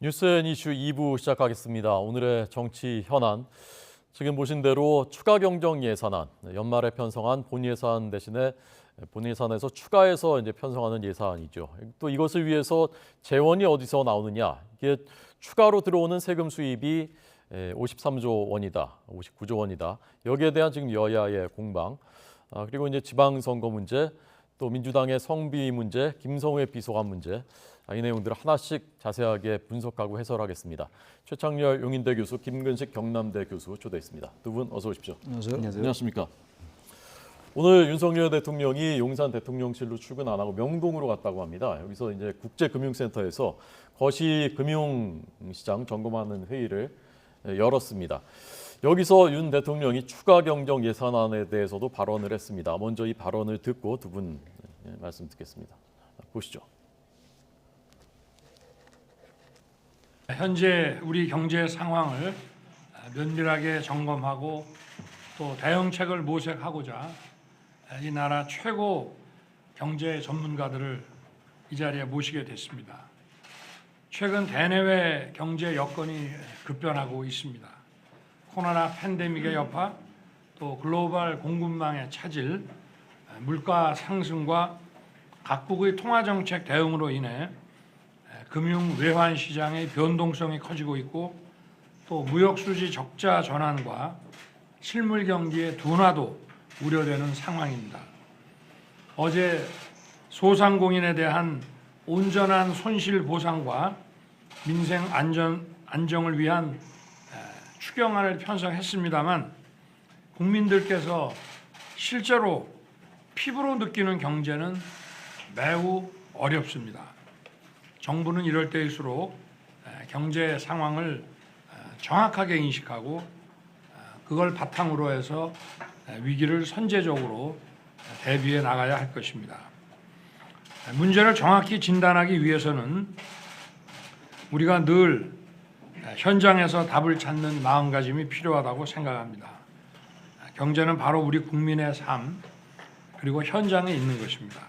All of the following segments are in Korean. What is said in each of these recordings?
뉴스앤이슈 2부 시작하겠습니다. 오늘의 정치 현안. 지금 보신 대로 추가 경정 예산안, 연말에 편성한 본 예산 대신에 본 예산에서 추가해서 이제 편성하는 예산이죠. 또 이것을 위해서 재원이 어디서 나오느냐? 이게 추가로 들어오는 세금 수입이 53조 원이다, 59조 원이다. 여기에 대한 지금 여야의 공방. 그리고 이제 지방선거 문제, 또 민주당의 성비 문제, 김성회 비서관 문제. 이 내용들을 하나씩 자세하게 분석하고 해설하겠습니다. 최창렬 용인대 교수, 김근식 경남대 교수 초대했습니다. 두 분 어서 오십시오. 안녕하세요. 안녕하십니까. 오늘 윤석열 대통령이 용산 대통령실로 출근 안 하고 명동으로 갔다고 합니다. 여기서 이제 국제금융센터에서 거시금융시장 점검하는 회의를 열었습니다. 여기서 윤 대통령이 추가 경정 예산안에 대해서도 발언을 했습니다. 먼저 이 발언을 듣고 두 분 말씀 듣겠습니다. 보시죠. 현재 우리 경제 상황을 면밀하게 점검하고 또 대응책을 모색하고자 이 나라 최고 경제 전문가들을 이 자리에 모시게 됐습니다. 최근 대내외 경제 여건이 급변하고 있습니다. 코로나 팬데믹의 여파, 또 글로벌 공급망의 차질, 물가 상승과 각국의 통화정책 대응으로 인해 금융 외환 시장의 변동성이 커지고 있고 또 무역 수지 적자 전환과 실물 경기의 둔화도 우려되는 상황입니다. 어제 소상공인에 대한 온전한 손실 보상과 민생 안정을 위한 추경안을 편성했습니다만 국민들께서 실제로 피부로 느끼는 경제는 매우 어렵습니다. 정부는 이럴 때일수록 경제 상황을 정확하게 인식하고 그걸 바탕으로 해서 위기를 선제적으로 대비해 나가야 할 것입니다. 문제를 정확히 진단하기 위해서는 우리가 늘 현장에서 답을 찾는 마음가짐이 필요하다고 생각합니다. 경제는 바로 우리 국민의 삶 그리고 현장에 있는 것입니다.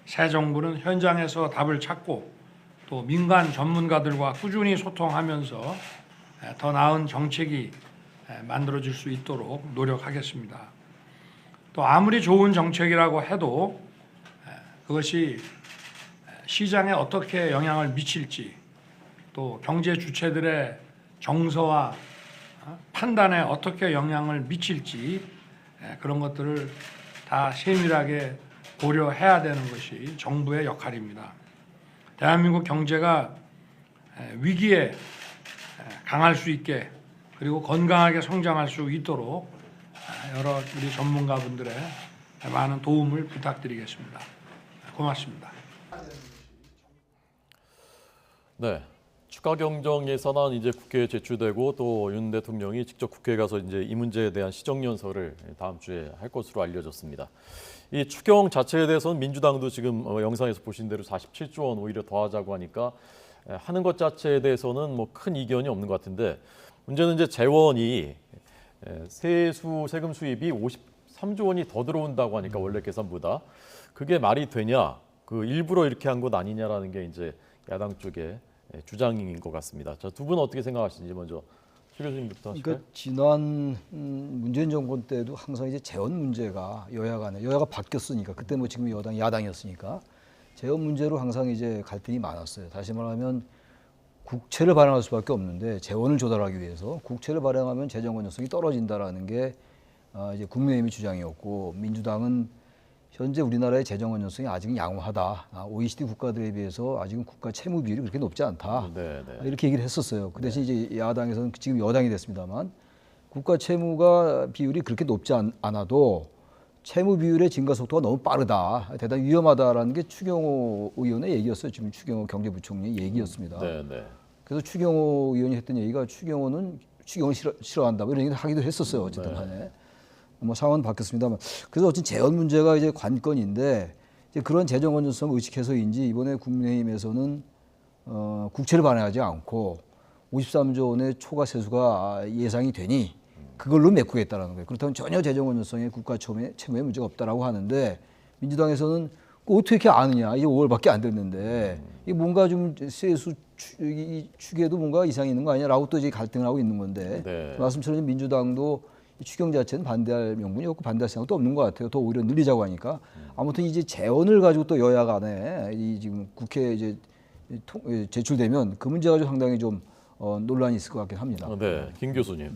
새 정부는 현장에서 답을 찾고 또 민간 전문가들과 꾸준히 소통하면서 더 나은 정책이 만들어질 수 있도록 노력하겠습니다. 또 아무리 좋은 정책이라고 해도 그것이 시장에 어떻게 영향을 미칠지 또 경제 주체들의 정서와 판단에 어떻게 영향을 미칠지 그런 것들을 다 세밀하게 고려해야 되는 것이 정부의 역할입니다. 대한민국 경제가 위기에 강할 수 있게 그리고 건강하게 성장할 수 있도록 여러 우리 전문가분들의 많은 도움을 부탁드리겠습니다. 고맙습니다. 네, 추가 경정 예산안 이제 국회에 제출되고 또 윤 대통령이 직접 국회에 가서 이제 이 문제에 대한 시정연설을 다음 주에 할 것으로 알려졌습니다. 이 추경 자체에 대해서는 민주당도 지금 영상에서 보신 대로 47조 원 오히려 더하자고 하니까 하는 것 자체에 대해서는 뭐 큰 이견이 없는 것 같은데 문제는 이제 재원이 세금 수입이 53조 원이 더 들어온다고 하니까 원래 계산보다 그게 말이 되냐? 그 일부러 이렇게 한 것 아니냐라는 게 이제 야당 쪽의 주장인 것 같습니다. 자, 두 분 어떻게 생각하시는지 먼저 최 교수님부터 하실까요? 그러니까 지난 문재인 정권 때도 항상 이제 재원 문제가 여야가 바뀌었으니까 그때 뭐 지금 여당 야당이었으니까 재원 문제로 항상 이제 갈등이 많았어요. 다시 말하면 국채를 발행할 수밖에 없는데 재원을 조달하기 위해서 국채를 발행하면 재정 건전성이 떨어진다라는 게 이제 국민의힘의 주장이었고 민주당은 현재 우리나라의 재정 건전성이 아직은 양호하다. OECD 국가들에 비해서 아직은 국가 채무 비율이 그렇게 높지 않다. 이렇게 얘기를 했었어요. 그 대신 이제 야당에서는 지금 여당이 됐습니다만 국가 채무가 비율이 그렇게 높지 않아도 채무 비율의 증가 속도가 너무 빠르다. 대단히 위험하다라는 게 추경호 의원의 얘기였어요. 지금 추경호 경제부총리의 얘기였습니다. 그래서 추경호 의원이 했던 얘기가 추경호는 추경을 싫어한다. 이런 얘기를 하기도 했었어요. 어쨌든 간에. 뭐 상황은 바뀌었습니다만 그래서 어쨌든 재원 문제가 이제 관건인데 이제 그런 재정 건전성 의식해서인지 이번에 국민의힘에서는 국채를 발행하지 않고 53조 원의 초과 세수가 예상이 되니 그걸로 메꾸겠다라는 거예요. 그렇다면 전혀 재정 건전성에 국가 채무에 문제가 없다라고 하는데 민주당에서는 어떻게 이렇게 아느냐? 이제 5월밖에 안 됐는데 이 뭔가 좀 세수 축에도 뭔가 이상이 있는 거 아니냐라고 또 이제 갈등을 하고 있는 건데 네. 말씀처럼 민주당도 이 추경 자체는 반대할 명분이 없고 반대할 생각도 없는 것 같아요. 더 오히려 늘리자고 하니까 아무튼 이제 재원을 가지고 또 여야 간에 이 지금 국회에 이제 제출되면 그 문제 가지고 상당히 좀 논란이 있을 것 같긴 합니다. 네, 김 교수님.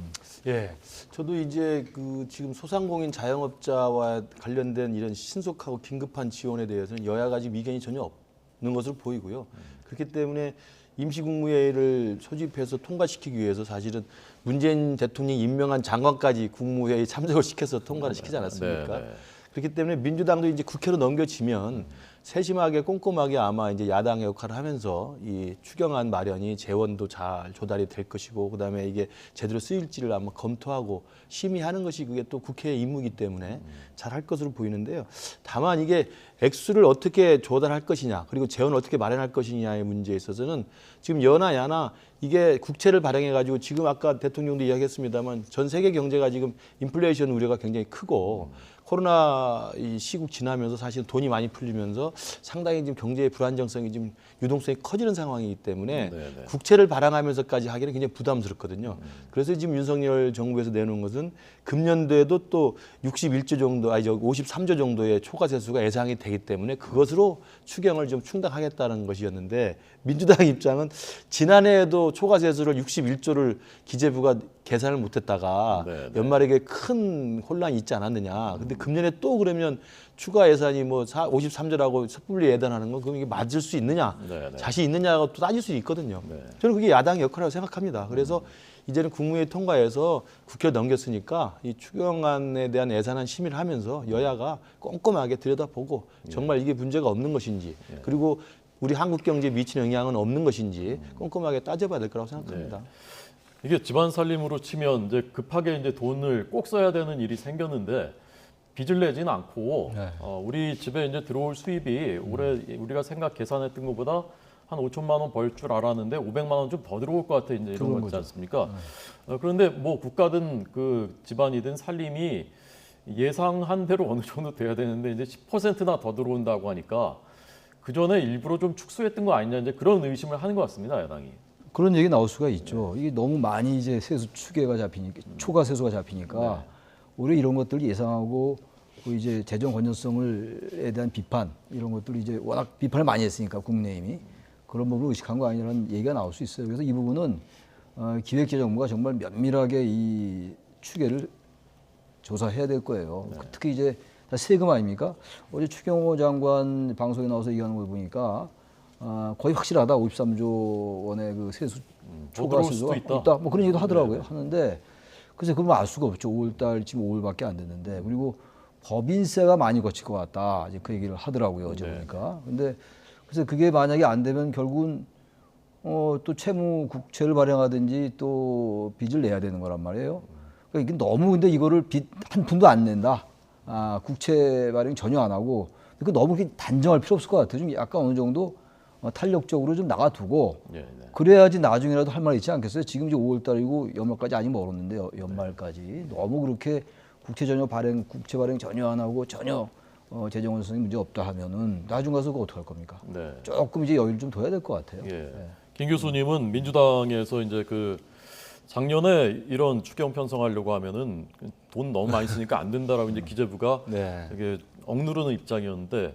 예, 저도 이제 그 지금 소상공인 자영업자와 관련된 이런 신속하고 긴급한 지원에 대해서는 여야가 지금 이견이 전혀 없는 것으로 보이고요. 그렇기 때문에 임시국무회의를 소집해서 통과시키기 위해서 사실은 문재인 대통령이 임명한 장관까지 국무회의 참석을 시켜서 통과를 시키지 않았습니까? 네, 네. 그렇기 때문에 민주당도 이제 국회로 넘겨지면 세심하게 꼼꼼하게 아마 이제 야당의 역할을 하면서 이 추경안 마련이 재원도 잘 조달이 될 것이고 그다음에 이게 제대로 쓰일지를 아마 검토하고 심의하는 것이 그게 또 국회의 임무이기 때문에 잘 할 것으로 보이는데요. 다만 이게 액수를 어떻게 조달할 것이냐 그리고 재원을 어떻게 마련할 것이냐의 문제에 있어서는 지금 여나 야나 이게 국채를 발행해 가지고 지금 아까 대통령도 이야기했습니다만 전 세계 경제가 지금 인플레이션 우려가 굉장히 크고 코로나 이 시국 지나면서 사실 돈이 많이 풀리면서 상당히 지금 경제의 불안정성이 좀 유동성이 커지는 상황이기 때문에 네네. 국채를 발행하면서까지 하기는 굉장히 부담스럽거든요. 그래서 지금 윤석열 정부에서 내놓은 것은 금년도에도 또 61조 정도, 아니 저 53조 정도의 초과 세수가 예상이 되기 때문에 그것으로 추경을 좀 충당하겠다는 것이었는데 민주당 입장은 지난해에도 초과 세수를 61조를 기재부가 계산을 못했다가 네네. 연말에 이게 큰 혼란이 있지 않았느냐. 근데 금년에 또 그러면 추가 예산이 뭐 53조라고 섣불리 예단하는 건 그럼 이게 맞을 수 있느냐, 네네. 자신 있느냐가 또 따질 수 있거든요. 네. 저는 그게 야당의 역할이라고 생각합니다. 그래서 이제는 국무회의 통과해서 국회로 넘겼으니까 이 추경안에 대한 예산안 심의를 하면서 여야가 꼼꼼하게 들여다보고 정말 이게 문제가 없는 것인지 그리고 우리 한국 경제에 미치는 영향은 없는 것인지 꼼꼼하게 따져봐야 될 거라고 생각합니다. 이게 집안 살림으로 치면 이제 급하게 이제 돈을 꼭 써야 되는 일이 생겼는데 빚을 내지는 않고 네. 우리 집에 이제 들어올 수입이 올해 우리가 계산했던 것보다 한 5천만 원 벌 줄 알았는데 500만 원 좀 더 들어올 것 같아 이제 이런 그런 거지 거죠. 않습니까? 그런데 뭐 국가든 그 집안이든 살림이 예상한 대로 어느 정도 돼야 되는데 이제 10%나 더 들어온다고 하니까 그 전에 일부러 좀 축소했던 거 아니냐 이제 그런 의심을 하는 것 같습니다, 야당이. 그런 얘기 나올 수가 있죠. 이게 너무 많이 이제 세수 추계가 잡히니까 초과 세수가 잡히니까 오히려 이런 것들을 예상하고 그 이제 재정 건전성을에 대한 비판 이런 것들이 이제 워낙 비판을 많이 했으니까 국민의힘이 그런 부분을 의식한 거 아니라는 얘기가 나올 수 있어요. 그래서 이 부분은 기획재정부가 정말 면밀하게 이 추계를 조사해야 될 거예요. 특히 이제 다 세금 아닙니까? 어제 추경호 장관 방송에 나와서 얘기하는 걸 보니까 거의 확실하다. 53조 원의 그 세수 초과 들어올 세수가 수도 있다. 뭐 그런 얘기도 하더라고요. 하는데 글쎄 그건 알 수가 없죠. 5월달 지금 5월밖에 안 됐는데 그리고 법인세가 많이 거칠 것 같다. 이제 그 얘기를 하더라고요. 어제 보니까. 근데 그래서 그게 만약에 안 되면 결국은 또 채무 국채를 발행하든지 또 빚을 내야 되는 거란 말이에요. 그러니까 이게 너무 근데 이거를 빚 한 푼도 안 낸다. 국채 발행 전혀 안 하고 그 너무 단정할 필요 없을 것 같아요. 좀 약간 어느 정도 탄력적으로 좀 나가두고 그래야지 나중에라도 할 말 있지 않겠어요? 지금 이제 5월달이고 연말까지 아직 멀었는데 연말까지 너무 그렇게 국채 발행 전혀 안 하고 전혀 재정 건전성이 문제 없다 하면은 나중 가서 그거 어떻게 할 겁니까? 네. 조금 이제 여유를 좀 둬야 될 것 같아요. 예. 김 교수님은 민주당에서 이제 그 작년에 이런 추경 편성하려고 하면은 돈 너무 많이 쓰니까 안 된다라고 이제 기재부가 네. 되게 억누르는 입장이었는데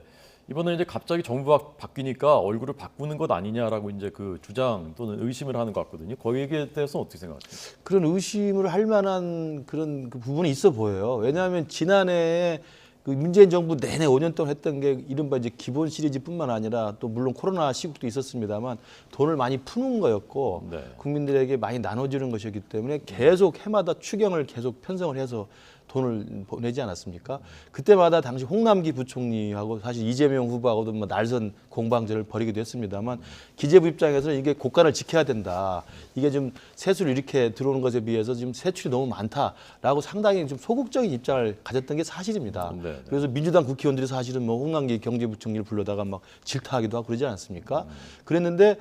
이번에 이제 갑자기 정부가 바뀌니까 얼굴을 바꾸는 것 아니냐라고 이제 그 주장 또는 의심을 하는 것 같거든요. 거기에 대해서 어떻게 생각하십니까? 그런 의심을 할 만한 그런 그 부분이 있어 보여요. 왜냐하면 지난해에 그 문재인 정부 내내 5년 동안 했던 게 이른바 이제 기본 시리즈뿐만 아니라 또 물론 코로나 시국도 있었습니다만 돈을 많이 푸는 거였고 네. 국민들에게 많이 나눠주는 것이었기 때문에 계속 해마다 추경을 계속 편성을 해서 돈을 보내지 않았습니까? 그때마다 당시 홍남기 부총리하고 사실 이재명 후보하고도 뭐 날선 공방전을 벌이기도 했습니다만 기재부 입장에서는 이게 국간을 지켜야 된다. 이게 좀 세수를 이렇게 들어오는 것에 비해서 지금 세출이 너무 많다라고 상당히 좀 소극적인 입장을 가졌던 게 사실입니다. 네. 그래서 민주당 국회의원들이 사실은 뭐 홍남기 경제부총리를 불러다가 막 질타하기도 하고 그러지 않았습니까? 그랬는데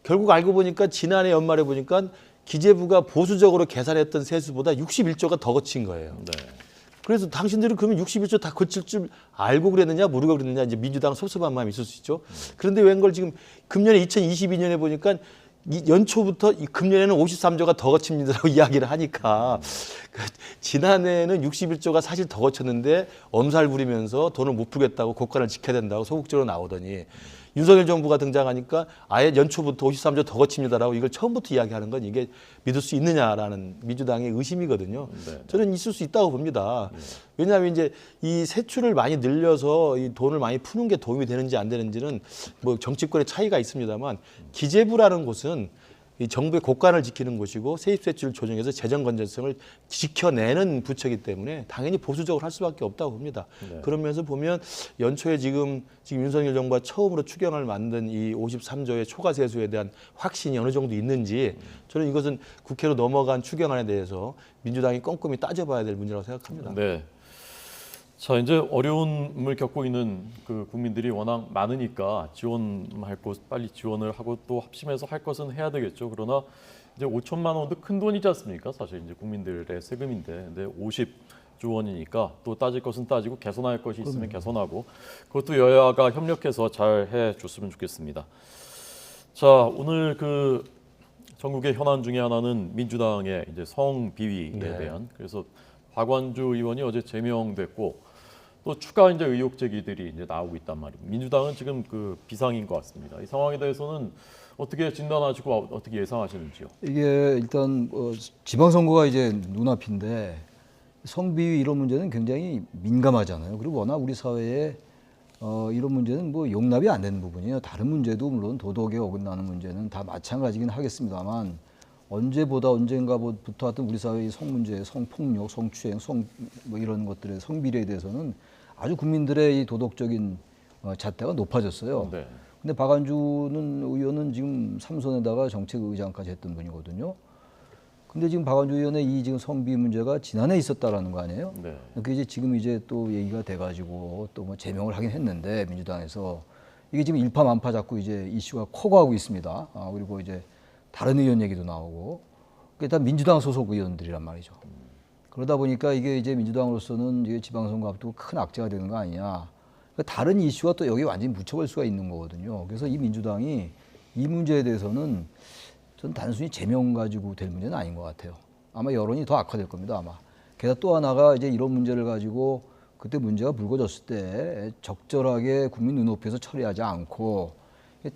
결국 알고 보니까 지난해 연말에 보니까 기재부가 보수적으로 계산했던 세수보다 61조가 더 거친 거예요. 네. 그래서 당신들은 그러면 61조 다 거칠 줄 알고 그랬느냐 모르고 그랬느냐 이제 민주당 섭섭한 마음이 있을 수 있죠. 그런데 웬걸 지금 금년에 2022년에 보니까 이 연초부터 이 금년에는 53조가 더 거칩니다라고 이야기를 하니까 지난해에는 61조가 사실 더 거쳤는데 엄살 부리면서 돈을 못 풀겠다고 국간을 지켜야 된다고 소극적으로 나오더니 윤석열 정부가 등장하니까 아예 연초부터 53조 더 거칩니다라고 이걸 처음부터 이야기하는 건 이게 믿을 수 있느냐라는 민주당의 의심이거든요. 네. 저는 있을 수 있다고 봅니다. 왜냐하면 이제 이 세출을 많이 늘려서 이 돈을 많이 푸는 게 도움이 되는지 안 되는지는 뭐 정치권의 차이가 있습니다만 기재부라는 곳은 이 정부의 고관을 지키는 곳이고 세입세출을 조정해서 재정 건전성을 지켜내는 부처이기 때문에 당연히 보수적으로 할 수밖에 없다고 봅니다. 네. 그러면서 보면 연초에 지금 윤석열 정부가 처음으로 추경을 만든 이 53조의 초과 세수에 대한 확신이 어느 정도 있는지 저는 이것은 국회로 넘어간 추경안에 대해서 민주당이 꼼꼼히 따져봐야 될 문제라고 생각합니다. 네. 자, 이제 어려움을 겪고 있는 그 국민들이 워낙 많으니까 지원할 곳 빨리 지원을 하고 또 합심해서 할 것은 해야 되겠죠. 그러나 이제 5천만 원도 큰 돈이지 않습니까? 사실 이제 국민들의 세금인데, 근데 50조 원이니까 또 따질 것은 따지고 개선할 것이 있으면 개선하고 그것도 여야가 협력해서 잘 해줬으면 좋겠습니다. 자, 오늘 그 전국의 현안 중에 하나는 민주당의 이제 성비위에 네. 대한 그래서 박완주 의원이 어제 제명됐고 또 추가 이제 의혹 제기들이 이제 나오고 있단 말입니다. 민주당은 지금 그 비상인 것 같습니다. 이 상황에 대해서는 어떻게 진단하시고 어떻게 예상하시는지요? 이게 일단 지방선거가 이제 눈앞인데 성비위 이런 문제는 굉장히 민감하잖아요. 그리고 워낙 우리 사회에 이런 문제는 뭐 용납이 안 되는 부분이에요. 다른 문제도 물론 도덕에 어긋나는 문제는 다 마찬가지긴 하겠습니다만 언젠가부터 하여튼 우리 사회의 성 문제, 성폭력, 성추행, 뭐 이런 것들의 성비리에 대해서는 아주 국민들의 이 도덕적인 잣대가 높아졌어요. 네. 근데 박완주는 의원은 지금 삼선에다가 정책의장까지 했던 분이거든요. 근데 지금 박완주 의원의 이 지금 성비 문제가 지난해 있었다라는 거 아니에요? 네. 그게 이제 지금 이제 또 얘기가 돼가지고 또 뭐 제명을 하긴 했는데 민주당에서 이게 지금 일파만파 자꾸 이제 이슈가 커가고 있습니다. 그리고 이제 다른 의원 얘기도 나오고 일단 민주당 소속 의원들이란 말이죠. 그러다 보니까 이게 이제 민주당으로서는 이게 지방선거 앞두고 큰 악재가 되는 거 아니냐. 그러니까 다른 이슈가 또 여기 완전히 묻혀볼 수가 있는 거거든요. 그래서 이 민주당이 이 문제에 대해서는 전 단순히 제명 가지고 될 문제는 아닌 것 같아요. 아마 여론이 더 악화될 겁니다. 아마. 게다가 또 하나가 이제 이런 문제를 가지고 그때 문제가 불거졌을 때 적절하게 국민 눈높이에서 처리하지 않고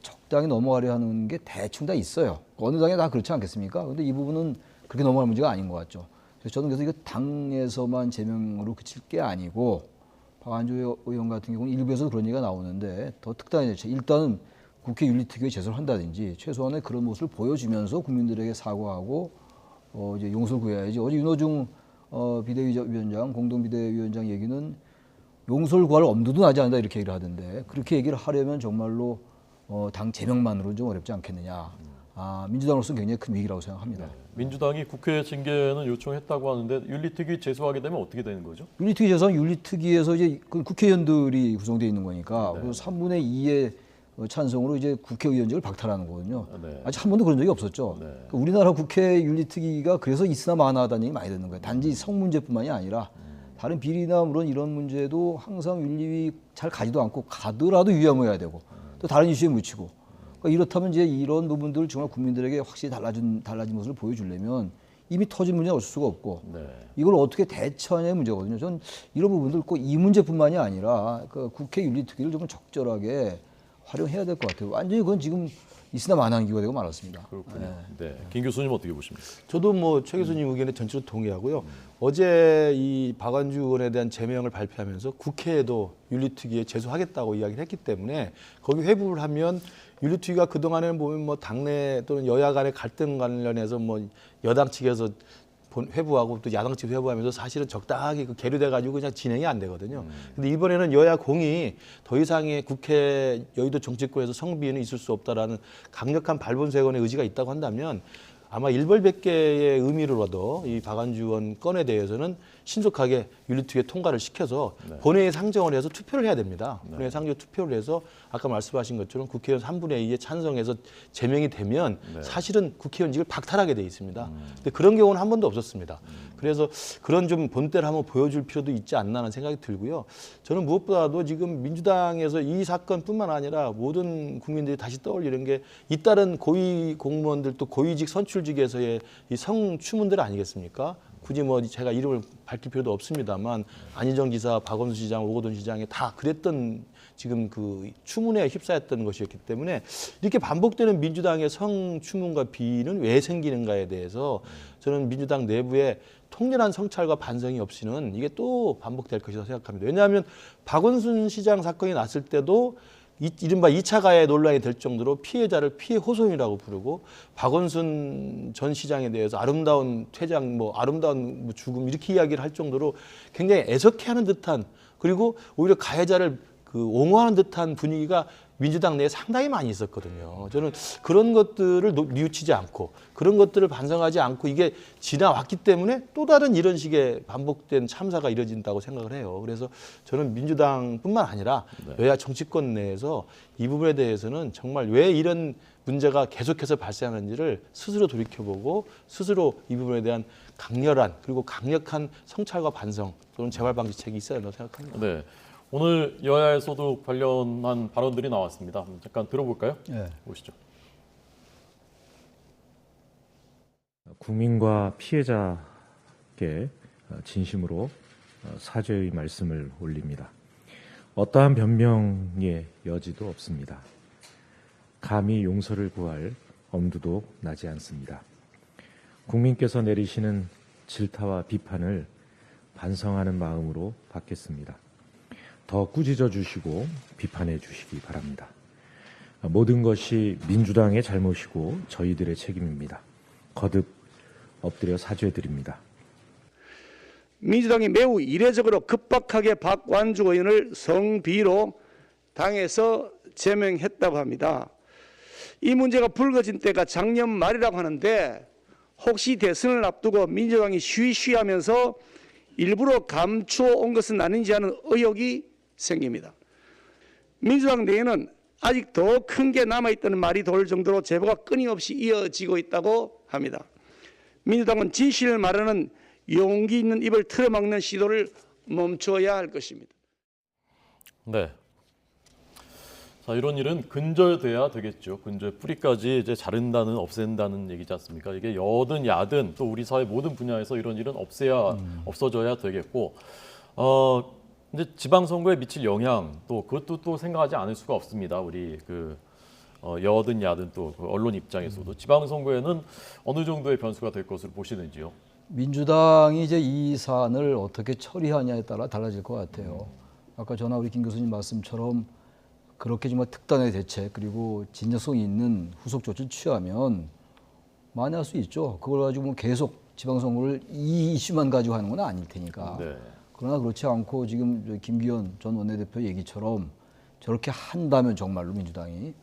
적당히 넘어가려 하는 게 대충 다 있어요. 어느 당에 다 그렇지 않겠습니까? 근데 이 부분은 그렇게 넘어갈 문제가 아닌 것 같죠. 그래서 저는 그래서 이거 당에서만 제명으로 그칠 게 아니고 박완주 의원 같은 경우는 일부에서 그런 얘기가 나오는데 더 특단의 대책. 일단은 국회 윤리특위에 제소를 한다든지 최소한의 그런 모습을 보여주면서 국민들에게 사과하고 이제 용서를 구해야지. 어제 윤호중 비대위원장, 공동비대위원장 얘기는 용서를 구할 엄두도 나지 않는다 이렇게 얘기를 하던데 그렇게 얘기를 하려면 정말로 당 제명만으로는 좀 어렵지 않겠느냐. 민주당으로서는 굉장히 큰 위기라고 생각합니다. 민주당이 국회 징계는 요청했다고 하는데 윤리특위 제소하게 되면 어떻게 되는 거죠? 윤리특위 제소는 윤리특위에서 이제 그 국회의원들이 구성되어 있는 거니까 그 3분의 2의 찬성으로 이제 국회의원직을 박탈하는 거거든요. 네. 아직 한 번도 그런 적이 없었죠. 네. 그러니까 우리나라 국회 윤리특위가 그래서 있으나 마나하다는 얘기 많이 듣는 거예요. 단지 성 문제뿐만이 아니라 다른 비리나 물론 이런 문제도 항상 윤리위 잘 가지도 않고 가더라도 유야무야 되고 또 다른 이슈에 묻히고 그러니까 이렇다면 이제 이런 부분들을 정말 국민들에게 확실히 달라진 모습을 보여주려면 이미 터진 문제는 어쩔 수가 없고 네. 이걸 어떻게 대처하냐의 문제거든요. 저는 이런 부분들 꼭 이 문제뿐만이 아니라 그 국회 윤리특위를 좀 적절하게 활용해야 될 것 같아요. 완전히 그건 지금 있으나 마나한 기가 되고 말았습니다. 그렇군요. 네. 김 교수님 어떻게 보십니까? 저도 뭐 최 교수님 의견에 전체로 동의하고요. 어제 이 박완주 의원에 대한 제명을 발표하면서 국회에도 윤리특위에 제소하겠다고 이야기를 했기 때문에 거기 회부를 하면 윤리특위가 그동안에 보면 뭐 당내 또는 여야 간의 갈등 관련해서 뭐 여당 측에서 회부하고 또 야당 측 회부하면서 사실은 적당하게 계류돼 가지고 그냥 진행이 안 되거든요. 근데 이번에는 여야 공이 더 이상의 국회 여의도 정치권에서 성비위는 있을 수 없다라는 강력한 발본색원의 의지가 있다고 한다면 아마 일벌백계의 의미로라도 이 박완주 의원 건에 대해서는 신속하게 윤리특위에 통과를 시켜서 본회의에 상정을 해서 투표를 해야 됩니다. 본회의에 상정 투표를 해서 아까 말씀하신 것처럼 국회의원 3분의 2에 찬성해서 제명이 되면 사실은 국회의원직을 박탈하게 돼 있습니다. 근데 그런 경우는 한 번도 없었습니다. 그래서 그런 좀 본때를 한번 보여줄 필요도 있지 않나 하는 생각이 들고요. 저는 무엇보다도 지금 민주당에서 이 사건뿐만 아니라 모든 국민들이 다시 떠올리는 게 잇따른 고위 공무원들 또 고위직 선출직에서의 이 성추문들 아니겠습니까? 굳이 뭐 제가 이름을 밝힐 필요도 없습니다만 안희정 지사, 박원순 시장, 오거돈 시장이 다 그랬던 지금 그 추문에 휩싸였던 것이었기 때문에 이렇게 반복되는 민주당의 성추문과 비위는 왜 생기는가에 대해서 저는 민주당 내부에 통렬한 성찰과 반성이 없이는 이게 또 반복될 것이라고 생각합니다. 왜냐하면 박원순 시장 사건이 났을 때도 이른바 2차 가해 논란이 될 정도로 피해자를 피해 호손이라고 부르고 박원순 전 시장에 대해서 아름다운 퇴장, 아름다운 죽음 이렇게 이야기를 할 정도로 굉장히 애석해하는 듯한 그리고 오히려 가해자를 옹호하는 듯한 분위기가 민주당 내에 상당히 많이 있었거든요. 저는 그런 것들을 뉘우치지 않고 그런 것들을 반성하지 않고 이게 지나왔기 때문에 또 다른 이런 식의 반복된 참사가 이뤄진다고 생각을 해요. 그래서 저는 민주당뿐만 아니라 여야 정치권 내에서 이 부분에 대해서는 정말 왜 이런 문제가 계속해서 발생하는지를 스스로 돌이켜보고 스스로 이 부분에 대한 강렬한 그리고 강력한 성찰과 반성 또는 재발 방지책이 있어야 한다고 생각합니다. 네. 오늘 여야에서도 관련한 발언들이 나왔습니다. 잠깐 들어볼까요? 네. 보시죠. 국민과 피해자께 진심으로 사죄의 말씀을 올립니다. 어떠한 변명의 여지도 없습니다. 감히 용서를 구할 엄두도 나지 않습니다. 국민께서 내리시는 질타와 비판을 반성하는 마음으로 받겠습니다. 더 꾸짖어 주시고 비판해 주시기 바랍니다. 모든 것이 민주당의 잘못이고 저희들의 책임입니다. 거듭 엎드려 사죄드립니다. 민주당이 매우 이례적으로 급박하게 박완주 의원을 성비로 당에서 제명했다고 합니다. 이 문제가 불거진 때가 작년 말이라고 하는데 혹시 대선을 앞두고 민주당이 쉬쉬하면서 일부러 감추어 온 것은 아닌지 하는 의혹이 생깁니다. 민주당 내에는 아직 더 큰 게 남아있다는 말이 돌 정도로 제보가 끊임없이 이어지고 있다고 합니다. 민주당은 진실을 말하는 용기 있는 입을 틀어막는 시도를 멈춰야 할 것입니다. 네. 자, 이런 일은 근절돼야 되겠죠. 근절 뿌리까지 이제 자른다는 없앤다는 얘기지 않습니까? 이게 여든 야든 또 우리 사회 모든 분야에서 이런 일은 없어져야 되겠고, 이제 지방선거에 미칠 영향 또 그것도 또 생각하지 않을 수가 없습니다. 우리 여든 야든 또 언론 입장에서도 지방선거에는 어느 정도의 변수가 될 것으로 보시는지요? 민주당이 이제 이 사안을 어떻게 처리하냐에 따라 달라질 것 같아요. 아까 전화 우리 김 교수님 말씀처럼 그렇게 정말 특단의 대책 그리고 진정성이 있는 후속 조치를 취하면 많이 할 수 있죠. 그걸 가지고 뭐 계속 지방선거를 이 이슈만 가지고 하는 건 아닐 테니까. 네. 그러나 그렇지 않고 지금 김기현 전 원내대표 얘기처럼 저렇게 한다면 정말로 민주당이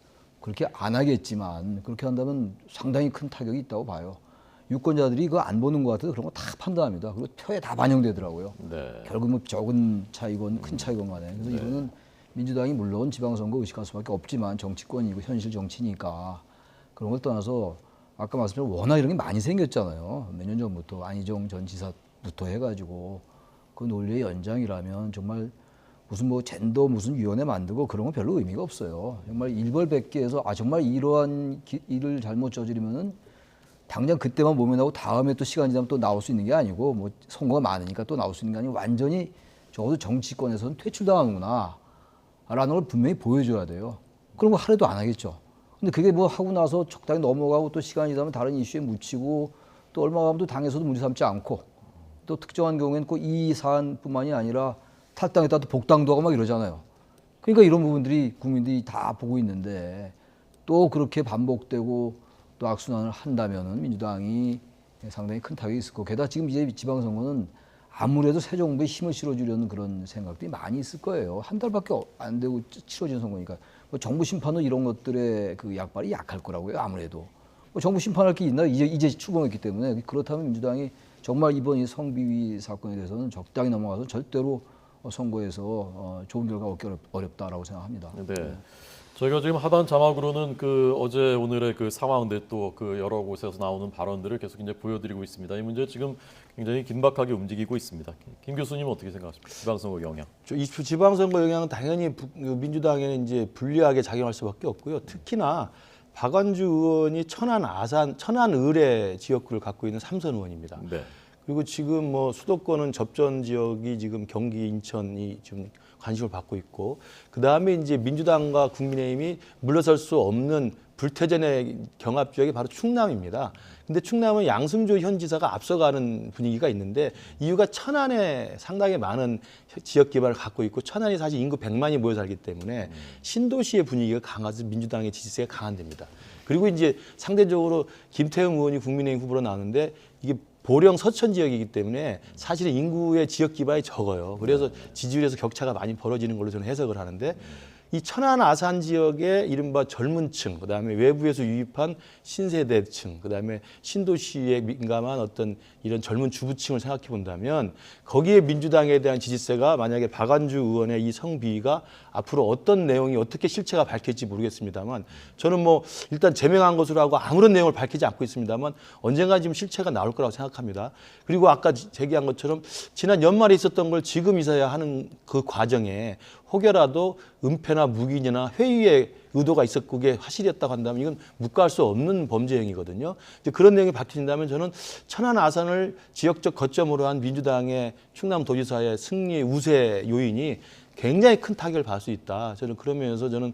그렇게 안 하겠지만 그렇게 한다면 상당히 큰 타격이 있다고 봐요. 유권자들이 그거 안 보는 것 같아서 그런 거 다 판단합니다. 그리고 표에 다 반영되더라고요. 네. 결국 뭐 적은 차이건 큰 차이건 간에. 그래서 이거는 민주당이 물론 지방선거 의식할 수밖에 없지만 정치권이고 현실 정치니까 그런 걸 떠나서 아까 말씀드린 워낙 이런 게 많이 생겼잖아요. 몇 년 전부터 안희정 전 지사부터 해가지고 그 논리의 연장이라면 정말 무슨 뭐 젠더 무슨 위원회 만들고 그런 건 별로 의미가 없어요. 정말 일벌백계해서 정말 이러한 일을 잘못 저지르면은 당장 그때만 모면하고 다음에 또 시간이 지나면 또 나올 수 있는 게 아니고 뭐 선거가 많으니까 또 나올 수 있는 게 아니고 완전히 적어도 정치권에서는 퇴출당하는구나 라는 걸 분명히 보여줘야 돼요. 그런 거 하려도 안 하겠죠. 근데 그게 뭐 하고 나서 적당히 넘어가고 또 시간이 지나면 다른 이슈에 묻히고 또 얼마 가면 또 당에서도 문제 삼지 않고 또 특정한 경우에는 꼭 이 사안뿐만이 아니라 탈당했다 또 복당도 하고 막 이러잖아요. 그러니까 이런 부분들이 국민들이 다 보고 있는데 또 그렇게 반복되고 또 악순환을 한다면은 민주당이 상당히 큰 타격이 있을 거고 게다가 지금 이제 지방선거는 아무래도 새 정부에 힘을 실어주려는 그런 생각들이 많이 있을 거예요. 한 달밖에 안 되고 치러진 선거니까 뭐 정부 심판은 이런 것들의 그 약발이 약할 거라고요. 아무래도 정부 심판할 게 있나? 이제 추궁했기 때문에 그렇다면 민주당이 정말 이번 이 성비위 사건에 대해서는 적당히 넘어가서 절대로 선거에서 좋은 결과 얻기 어렵다라고 생각합니다. 네. 저희가 지금 하단 자막으로는 그 어제 오늘의 그 상황들 또 그 여러 곳에서 나오는 발언들을 계속 이제 보여드리고 있습니다. 이 문제 지금 굉장히 긴박하게 움직이고 있습니다. 김 교수님 어떻게 생각하십니까? 지방선거 영향. 이 지방선거 영향은 당연히 민주당에는 이제 불리하게 작용할 수밖에 없고요. 특히나 박완주 의원이 천안 을의 지역구를 갖고 있는 3선 의원입니다. 네. 그리고 지금 뭐 수도권은 접전 지역이 지금 경기, 인천이 좀 관심을 받고 있고, 그 다음에 이제 민주당과 국민의힘이 물러설 수 없는 불태전의 경합 지역이 바로 충남입니다. 근데 충남은 양승조 현 지사가 앞서가는 분위기가 있는데, 이유가 천안에 상당히 많은 지역 기반을 갖고 있고, 천안이 사실 인구 100만이 모여 살기 때문에 신도시의 분위기가 강해서 민주당의 지지세가 강한 데입니다. 그리고 이제 상대적으로 김태형 의원이 국민의힘 후보로 나오는데, 이게 보령 서천 지역이기 때문에 사실은 인구의 지역 기반이 적어요. 그래서 지지율에서 격차가 많이 벌어지는 걸로 저는 해석을 하는데, 이 천안 아산 지역의 이른바 젊은 층, 그다음에 외부에서 유입한 신세대층, 그다음에 신도시에 민감한 어떤 이런 젊은 주부층을 생각해 본다면, 거기에 민주당에 대한 지지세가 만약에 박완주 의원의 이 성비위가 앞으로 어떤 내용이 어떻게 실체가 밝힐지 모르겠습니다만, 저는 뭐 일단 제명한 것으로 하고 아무런 내용을 밝히지 않고 있습니다만 언젠가 지금 실체가 나올 거라고 생각합니다. 그리고 아까 제기한 것처럼 지난 연말에 있었던 걸 지금 있어야 하는 그 과정에 혹여라도 은폐나 묵인이나 회유의 의도가 있었고 그게 사실이었다고 한다면 이건 묵과할 수 없는 범죄 행위거든요. 이제 그런 내용이 밝혀진다면 저는 천안 아산을 지역적 거점으로 한 민주당의 충남도지사의 승리 우세 요인이 굉장히 큰 타격을 받을 수 있다. 저는 그러면서 저는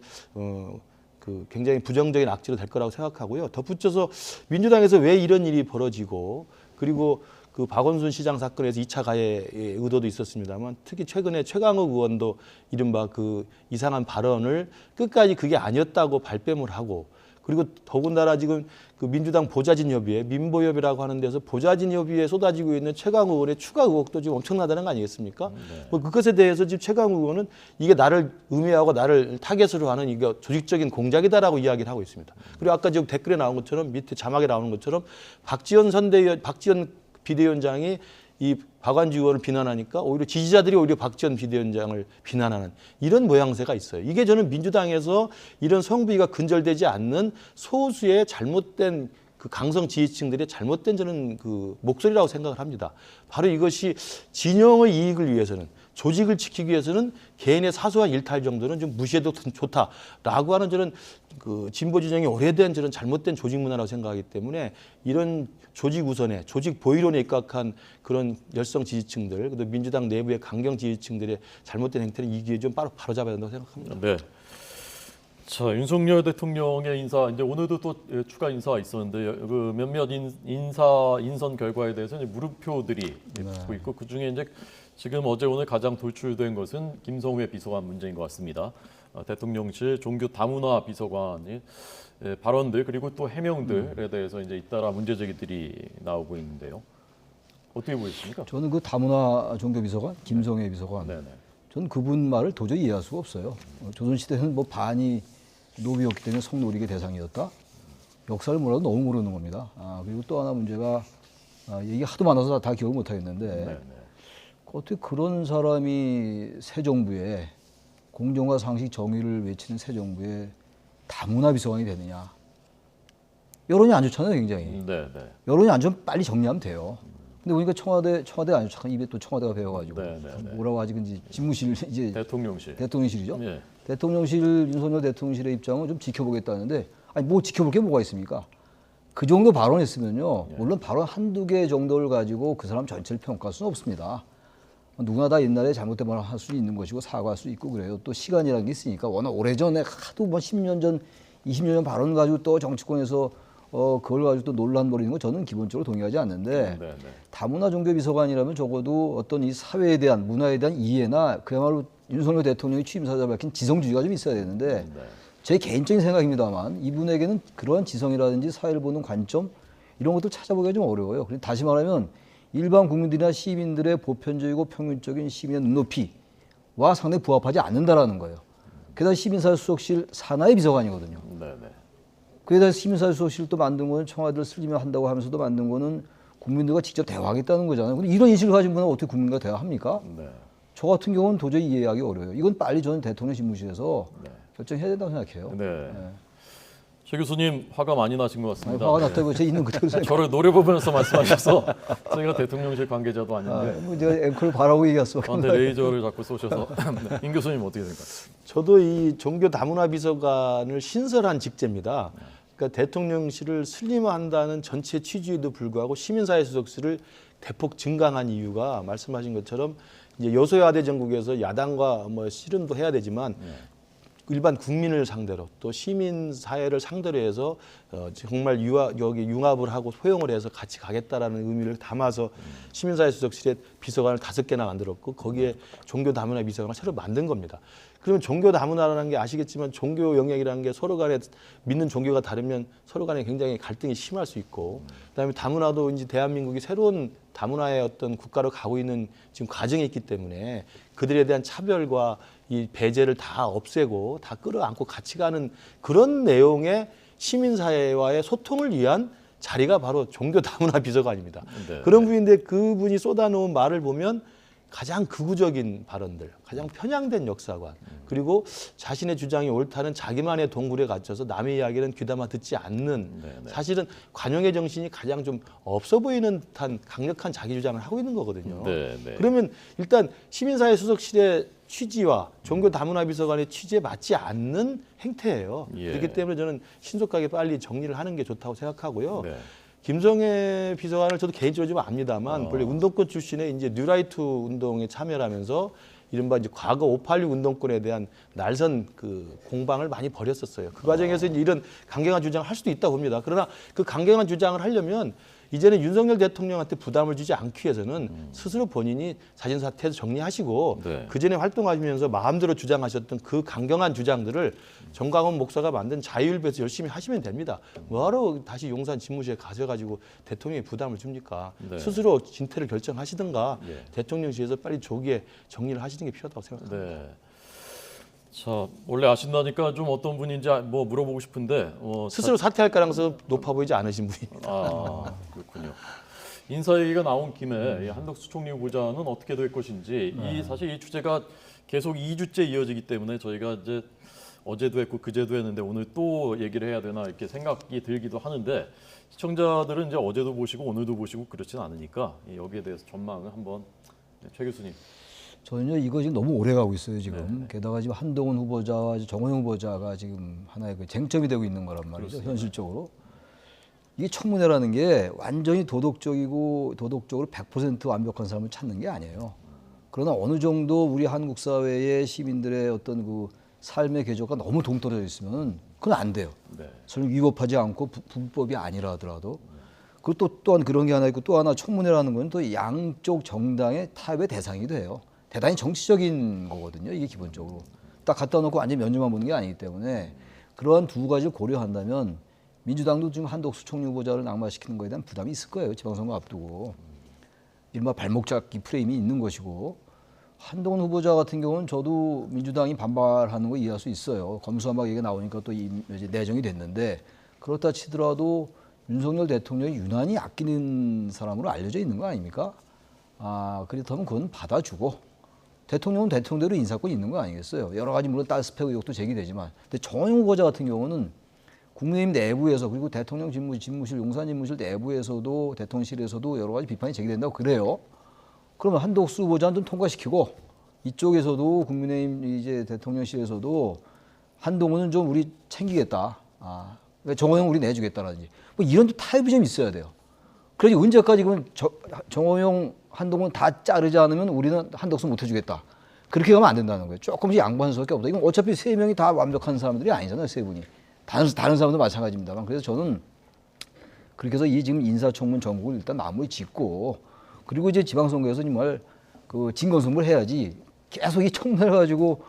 굉장히 부정적인 악재로 될 거라고 생각하고요. 덧붙여서 민주당에서 왜 이런 일이 벌어지고, 그리고 그 박원순 시장 사건에서 2차 가해의 의도도 있었습니다만, 특히 최근에 최강욱 의원도 이른바 그 이상한 발언을 끝까지 그게 아니었다고 발뺌을 하고, 그리고 더군다나 지금 그 민주당 보좌진 협의회, 민보협이라고 하는 데서 보좌진 협의회에 쏟아지고 있는 최강욱 의원의 추가 의혹도 지금 엄청나다는 거 아니겠습니까? 네. 뭐 그것에 대해서 지금 최강욱 의원은 이게 나를 음해하고 나를 타겟으로 하는 이게 조직적인 공작이다라고 이야기를 하고 있습니다. 그리고 아까 지금 댓글에 나온 것처럼, 밑에 자막에 나오는 것처럼 박지원 비대위원장이 이 박완주 의원을 비난하니까 오히려 지지자들이 오히려 박지원 비대위원장을 비난하는 이런 모양새가 있어요. 이게 저는 민주당에서 이런 성비가 근절되지 않는 소수의 잘못된 그 강성 지지층들의 잘못된 저는 그 목소리라고 생각을 합니다. 바로 이것이 진영의 이익을 위해서는, 조직을 지키기 위해서는 개인의 사소한 일탈 정도는 좀 무시해도 좋다라고 하는 저는 그 진보 진영이 오래된 저는 잘못된 조직 문화라고 생각하기 때문에, 이런 조직 우선에, 조직 보이론에 입각한 그런 열성 지지층들, 그리고 민주당 내부의 강경 지지층들의 잘못된 행태는 이 기회에 좀 바로잡아야 된다고 생각합니다. 네. 자, 윤석열 대통령의 인사, 이제 오늘도 또 추가 인사가 있었는데, 그 몇몇 인선 결과에 대해서 이제 물음표들이 붙고 있고, 그 중에 이제 지금 어제 오늘 가장 돌출된 것은 김성회 비서관 문제인 것 같습니다. 대통령실 종교 다문화 비서관의 발언들, 그리고 또 해명들에 대해서 이제 잇따라 문제 제기들이 나오고 있는데요. 어떻게 보십니까? 저는 그 다문화 종교 비서관 김성회 비서관, 네네. 저는 그분 말을 도저히 이해할 수가 없어요. 조선시대는 뭐 반이 노비였기 때문에 성노리의 대상이었다. 역사를 몰라도 너무 모르는 겁니다. 그리고 또 하나 문제가, 얘기가 하도 많아서 다 기억을 못 하겠는데, 네네. 어떻게 그런 사람이 새 정부에, 공정과 상식 정의를 외치는 새 정부에 다문화 비서관이 되느냐. 여론이 안 좋잖아요, 굉장히. 네네. 여론이 안 좋으면 빨리 정리하면 돼요. 근데 보니까 청와대 안 좋죠. 입에 또 청와대가 배워가지고. 네네네. 뭐라고 하지, 근데 집무실, 이제 대통령실. 대통령실이죠. 예. 대통령실, 윤석열 대통령실의 입장은 좀 지켜보겠다는데, 아니 뭐 지켜볼 게 뭐가 있습니까? 그 정도 발언했으면요, 물론 발언 한두 개 정도를 가지고 그 사람 전체를 평가할 수는 없습니다. 누구나 다 옛날에 잘못된 말을 할 수 있는 것이고 사과할 수 있고 그래요. 또 시간이라는 게 있으니까, 워낙 오래전에 하도 뭐 10년 전, 20년 전 발언 가지고 또 정치권에서 그걸 가지고 또 논란 벌이는 거 저는 기본적으로 동의하지 않는데, 네네. 다문화 종교 비서관이라면 적어도 어떤 이 사회에 대한, 문화에 대한 이해나 그야말로 윤석열 대통령이 취임사자 밝힌 지성주의가 좀 있어야 되는데, 네. 제 개인적인 생각입니다만 이분에게는 그러한 지성이라든지 사회를 보는 관점 이런 것들 찾아보기가 좀 어려워요. 그리고 다시 말하면 일반 국민들이나 시민들의 보편적이고 평균적인 시민의 눈높이와 상당히 부합하지 않는다라는 거예요. 게다가 시민사회 수석실 산하의 비서관이거든요. 네네. 그에 대해서 시민사회수석실도 만든 거는 청와대를 슬리면 한다고 하면서도 만든 거는 국민들과 직접 대화하겠다는 거잖아요. 근데 이런 인식을 가진 분은 어떻게 국민과 대화합니까? 네. 저 같은 경우는 도저히 이해하기 어려워요. 이건 빨리 저는 대통령 집무실에서 결정해야 된다고 생각해요. 네. 최 교수님 화가 많이 나신 것 같습니다. 화가 났다고 제 있는 그대로 생각. 저를 노려보면서 말씀하셔서 저희가 대통령실 관계자도 아닌데 뭐 제가 앵커를 바라고 얘기할 수밖에 저한테 없어요. 레이저를 자꾸 쏘셔서 네. 임 교수님 어떻게 생각하세요? 저도 이 종교 다문화 비서관을 신설한 직제입니다. 그러니까 대통령실을 슬림화한다는 전체 취지에도 불구하고 시민사회 수석실을 대폭 증강한 이유가 말씀하신 것처럼 이제 여소야대 전국에서 야당과 뭐 씨름도 해야 되지만 일반 국민을 상대로 또 시민 사회를 상대로 해서 정말 여기 융합을 하고 포용을 해서 같이 가겠다라는 의미를 담아서 시민사회 수석실에 비서관을 5개나 만들었고 거기에 종교 다문화 비서관을 새로 만든 겁니다. 그러면 종교 다문화라는 게 아시겠지만 종교 영역이라는 게 서로 간에 믿는 종교가 다르면 서로 간에 굉장히 갈등이 심할 수 있고 그다음에 다문화도 이제 대한민국이 새로운 다문화의 어떤 국가로 가고 있는 지금 과정이 있기 때문에 그들에 대한 차별과 이 배제를 다 없애고 다 끌어안고 같이 가는 그런 내용의 시민사회와의 소통을 위한 자리가 바로 종교 다문화 비서관입니다. 네. 그런 분인데 그분이 쏟아놓은 말을 보면 가장 극우적인 발언들, 가장 편향된 역사관, 그리고 자신의 주장이 옳다는 자기만의 동굴에 갇혀서 남의 이야기는 귀담아 듣지 않는 사실은 관용의 정신이 가장 좀 없어 보이는 듯한 강력한 자기 주장을 하고 있는 거거든요. 네, 네. 그러면 일단 시민사회 수석실의 취지와 종교 다문화 비서관의 취지에 맞지 않는 행태예요. 예. 그렇기 때문에 저는 신속하게 빨리 정리를 하는 게 좋다고 생각하고요. 네. 김성애 비서관을 저도 개인적으로 좀 압니다만 원래 운동권 출신의 이제 뉴라이트 운동에 참여를 하면서 이른바 이제 과거 586 운동권에 대한 날선 그 공방을 많이 벌였었어요. 그 과정에서 이제 이런 강경한 주장을 할 수도 있다고 봅니다. 그러나 그 강경한 주장을 하려면 이제는 윤석열 대통령한테 부담을 주지 않기 위해서는 스스로 본인이 자진 사퇴해서 정리하시고 네. 그 전에 활동하시면서 마음대로 주장하셨던 그 강경한 주장들을 정광훈 목사가 만든 자유일보에서 열심히 하시면 됩니다. 뭐하러 다시 용산 집무실에 가셔가지고 대통령이 부담을 줍니까? 네. 스스로 진퇴를 결정하시든가 예. 대통령실에서 빨리 조기에 정리를 하시는 게 필요하다고 생각합니다. 네. 자, 원래 아신다니까 좀 어떤 분인지 뭐 물어보고 싶은데 스스로 사퇴할 가능성이 높아 보이지 않으신 분이. 아, 그렇군요. 인사 얘기가 나온 김에 이 한덕수 총리 후보자는 어떻게 될 것인지 사실 이 주제가 계속 2주째 이어지기 때문에 저희가 이제 어제도 했고 그제도 했는데 오늘 또 얘기를 해야 되나 이렇게 생각이 들기도 하는데 시청자들은 이제 어제도 보시고 오늘도 보시고 그렇진 않으니까 여기에 대해서 전망을 한번 최 교수님. 저는요 이거 지금 너무 오래 가고 있어요 지금. 게다가 지금 한동훈 후보자와 정호영 후보자가 지금 하나의 그 쟁점이 되고 있는 거란 말이죠. 현실적으로. 이게 청문회라는 게 완전히 도덕적으로 100% 완벽한 사람을 찾는 게 아니에요. 그러나 어느 정도 우리 한국 사회의 시민들의 어떤 그 삶의 궤적과 너무 동떨어져 있으면 그건 안 돼요. 네. 설령 위법하지 않고 불법이 아니라 하더라도. 그리고 또한 그런 게 하나 있고 또 하나 청문회라는 건 또 양쪽 정당의 타협의 대상이 돼요. 대단히 정치적인 거거든요. 이게 기본적으로. 딱 갖다 놓고 완전히 면접만 보는 게 아니기 때문에 그러한 두 가지를 고려한다면 민주당도 지금 한덕수 총리 후보자를 낙마시키는 거에 대한 부담이 있을 거예요. 지방선거 앞두고. 이른바 발목 잡기 프레임이 있는 것이고 한동훈 후보자 같은 경우는 저도 민주당이 반발하는 거 이해할 수 있어요. 검수완박 얘기가 나오니까 또 이제 내정이 됐는데 그렇다 치더라도 윤석열 대통령이 유난히 아끼는 사람으로 알려져 있는 거 아닙니까? 그렇다면 그건 받아주고 대통령은 대통령대로 인사권이 있는 거 아니겠어요? 여러 가지 물론 딸 스펙 의혹도 제기되지만 근데 정호영 후보자 같은 경우는 국민의힘 내부에서 그리고 대통령 집무실 용산 집무실 내부에서도 대통령실에서도 여러 가지 비판이 제기된다고 그래요. 그러면 한덕수 후보자는 좀 통과시키고 이쪽에서도 국민의힘 이제 대통령실에서도 한동훈은 좀 우리 챙기겠다. 정호영 우리 내주겠다라든지 뭐 이런 타협이 좀 있어야 돼요. 그래서 언제까지 그러면 정호영 한동훈 다 자르지 않으면 우리는 한덕수 못 해주겠다. 그렇게 가면 안 된다는 거예요. 조금씩 양보하는 수밖에 없다. 이건 어차피 세 명이 다 완벽한 사람들이 아니잖아요. 세 분이. 다른 사람도 마찬가지입니다만. 그래서 저는 그렇게 해서 이 지금 인사청문 전국을 일단 마무리 짓고 그리고 이제 지방선거에서 정말 그 진검승부를 해야지 계속 이 청문회를 가지고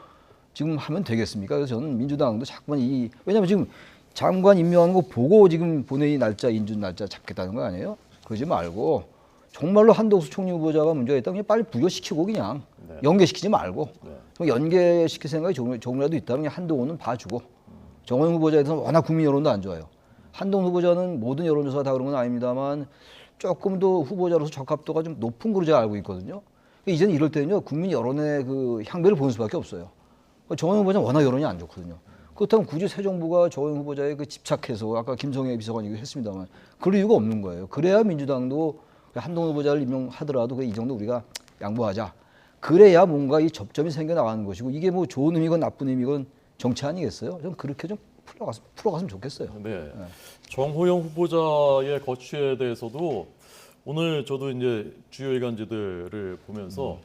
지금 하면 되겠습니까? 그래서 저는 민주당도 자꾸만 왜냐면 지금 장관 임명하는 거 보고 지금 본회의 날짜, 인준 날짜 잡겠다는 거 아니에요? 그러지 말고 정말로 한덕수 총리 후보자가 문제가 있다면 그냥 빨리 부결시키고 그냥 연계시키지 말고 연계시킬 생각이 조금이라도 있다면 그냥 한동훈은 봐주고 정호영 후보자에 대해서는 워낙 국민 여론도 안 좋아요. 한동훈 후보자는 모든 여론조사가 다 그런 건 아닙니다만 조금 더 후보자로서 적합도가 좀 높은 걸로 제가 알고 있거든요. 이제는 이럴 때는요, 국민 여론의 그 향배를 보는 수밖에 없어요. 정호영 후보자는 워낙 여론이 안 좋거든요. 그렇다면 굳이 새 정부가 정호영 후보자에 그 집착해서 아까 김성애 비서관이 했습니다만 그럴 이유가 없는 거예요. 그래야 민주당도 한동훈 후보자를 임명하더라도 이 정도 우리가 양보하자. 그래야 뭔가 이 접점이 생겨나가는 것이고 이게 뭐 좋은 의미건 나쁜 의미건 정치 아니겠어요? 좀 그렇게 좀 풀어갔으면 좋겠어요. 네. 정호영 후보자의 거취에 대해서도 오늘 저도 이제 주요 일간지들을 보면서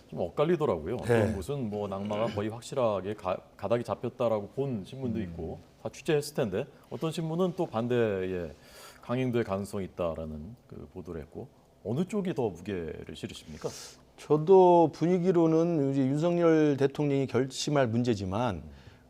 좀 엇갈리더라고요. 어떤 곳은 뭐 낙마가 거의 확실하게 가닥이 잡혔다라고 본 신문도 있고 다 취재했을 텐데 어떤 신문은 또 반대의 강행될 가능성이 있다라는 그 보도를 했고 어느 쪽이 더 무게를 실으십니까? 저도 분위기로는 이제 윤석열 대통령이 결심할 문제지만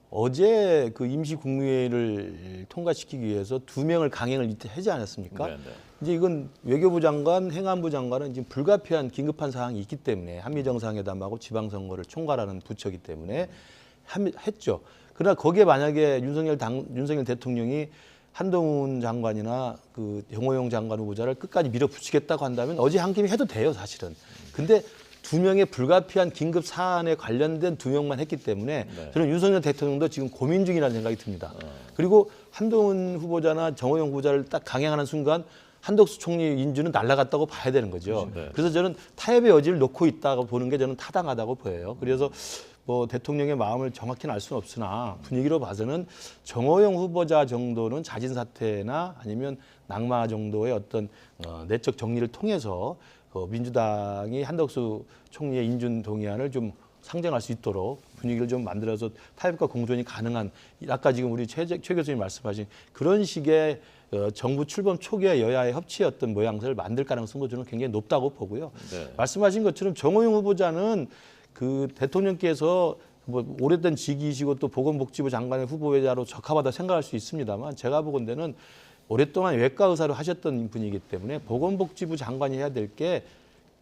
어제 그 임시 국무회의를 통과시키기 위해서 2명을 강행을 하지 않았습니까? 네. 이제 이건 외교부 장관, 행안부 장관은 지금 불가피한 긴급한 사항이 있기 때문에 한미 정상회담하고 지방선거를 총괄하는 부처이기 때문에 했죠. 그러나 거기에 만약에 윤석열 대통령이 한동훈 장관이나 그 정호영 장관 후보자를 끝까지 밀어붙이겠다고 한다면 어제 한 김에 해도 돼요, 사실은. 근데 2명의 불가피한 긴급 사안에 관련된 2명만 했기 때문에 저는 윤석열 대통령도 지금 고민 중이라는 생각이 듭니다. 그리고 한동훈 후보자나 정호영 후보자를 딱 강행하는 순간 한덕수 총리 인준은 날아갔다고 봐야 되는 거죠. 그래서 저는 타협의 여지를 놓고 있다고 보는 게 저는 타당하다고 보여요. 그래서 뭐 대통령의 마음을 정확히는 알 수는 없으나 분위기로 봐서는 정호영 후보자 정도는 자진 사퇴나 아니면 낙마 정도의 어떤 내적 정리를 통해서 민주당이 한덕수 총리의 인준 동의안을 좀 상정할 수 있도록 분위기를 좀 만들어서 타협과 공존이 가능한 아까 지금 우리 최 교수님 말씀하신 그런 식의 정부 출범 초기의 여야의 협치의 모양새를 만들 가능성도 저는 굉장히 높다고 보고요. 네. 말씀하신 것처럼 정호영 후보자는 그 대통령께서 뭐 오래된 직위이시고 또 보건복지부 장관의 후보자로 적합하다 생각할 수 있습니다만 제가 보건대는 오랫동안 외과 의사로 하셨던 분이기 때문에 보건복지부 장관이 해야 될 게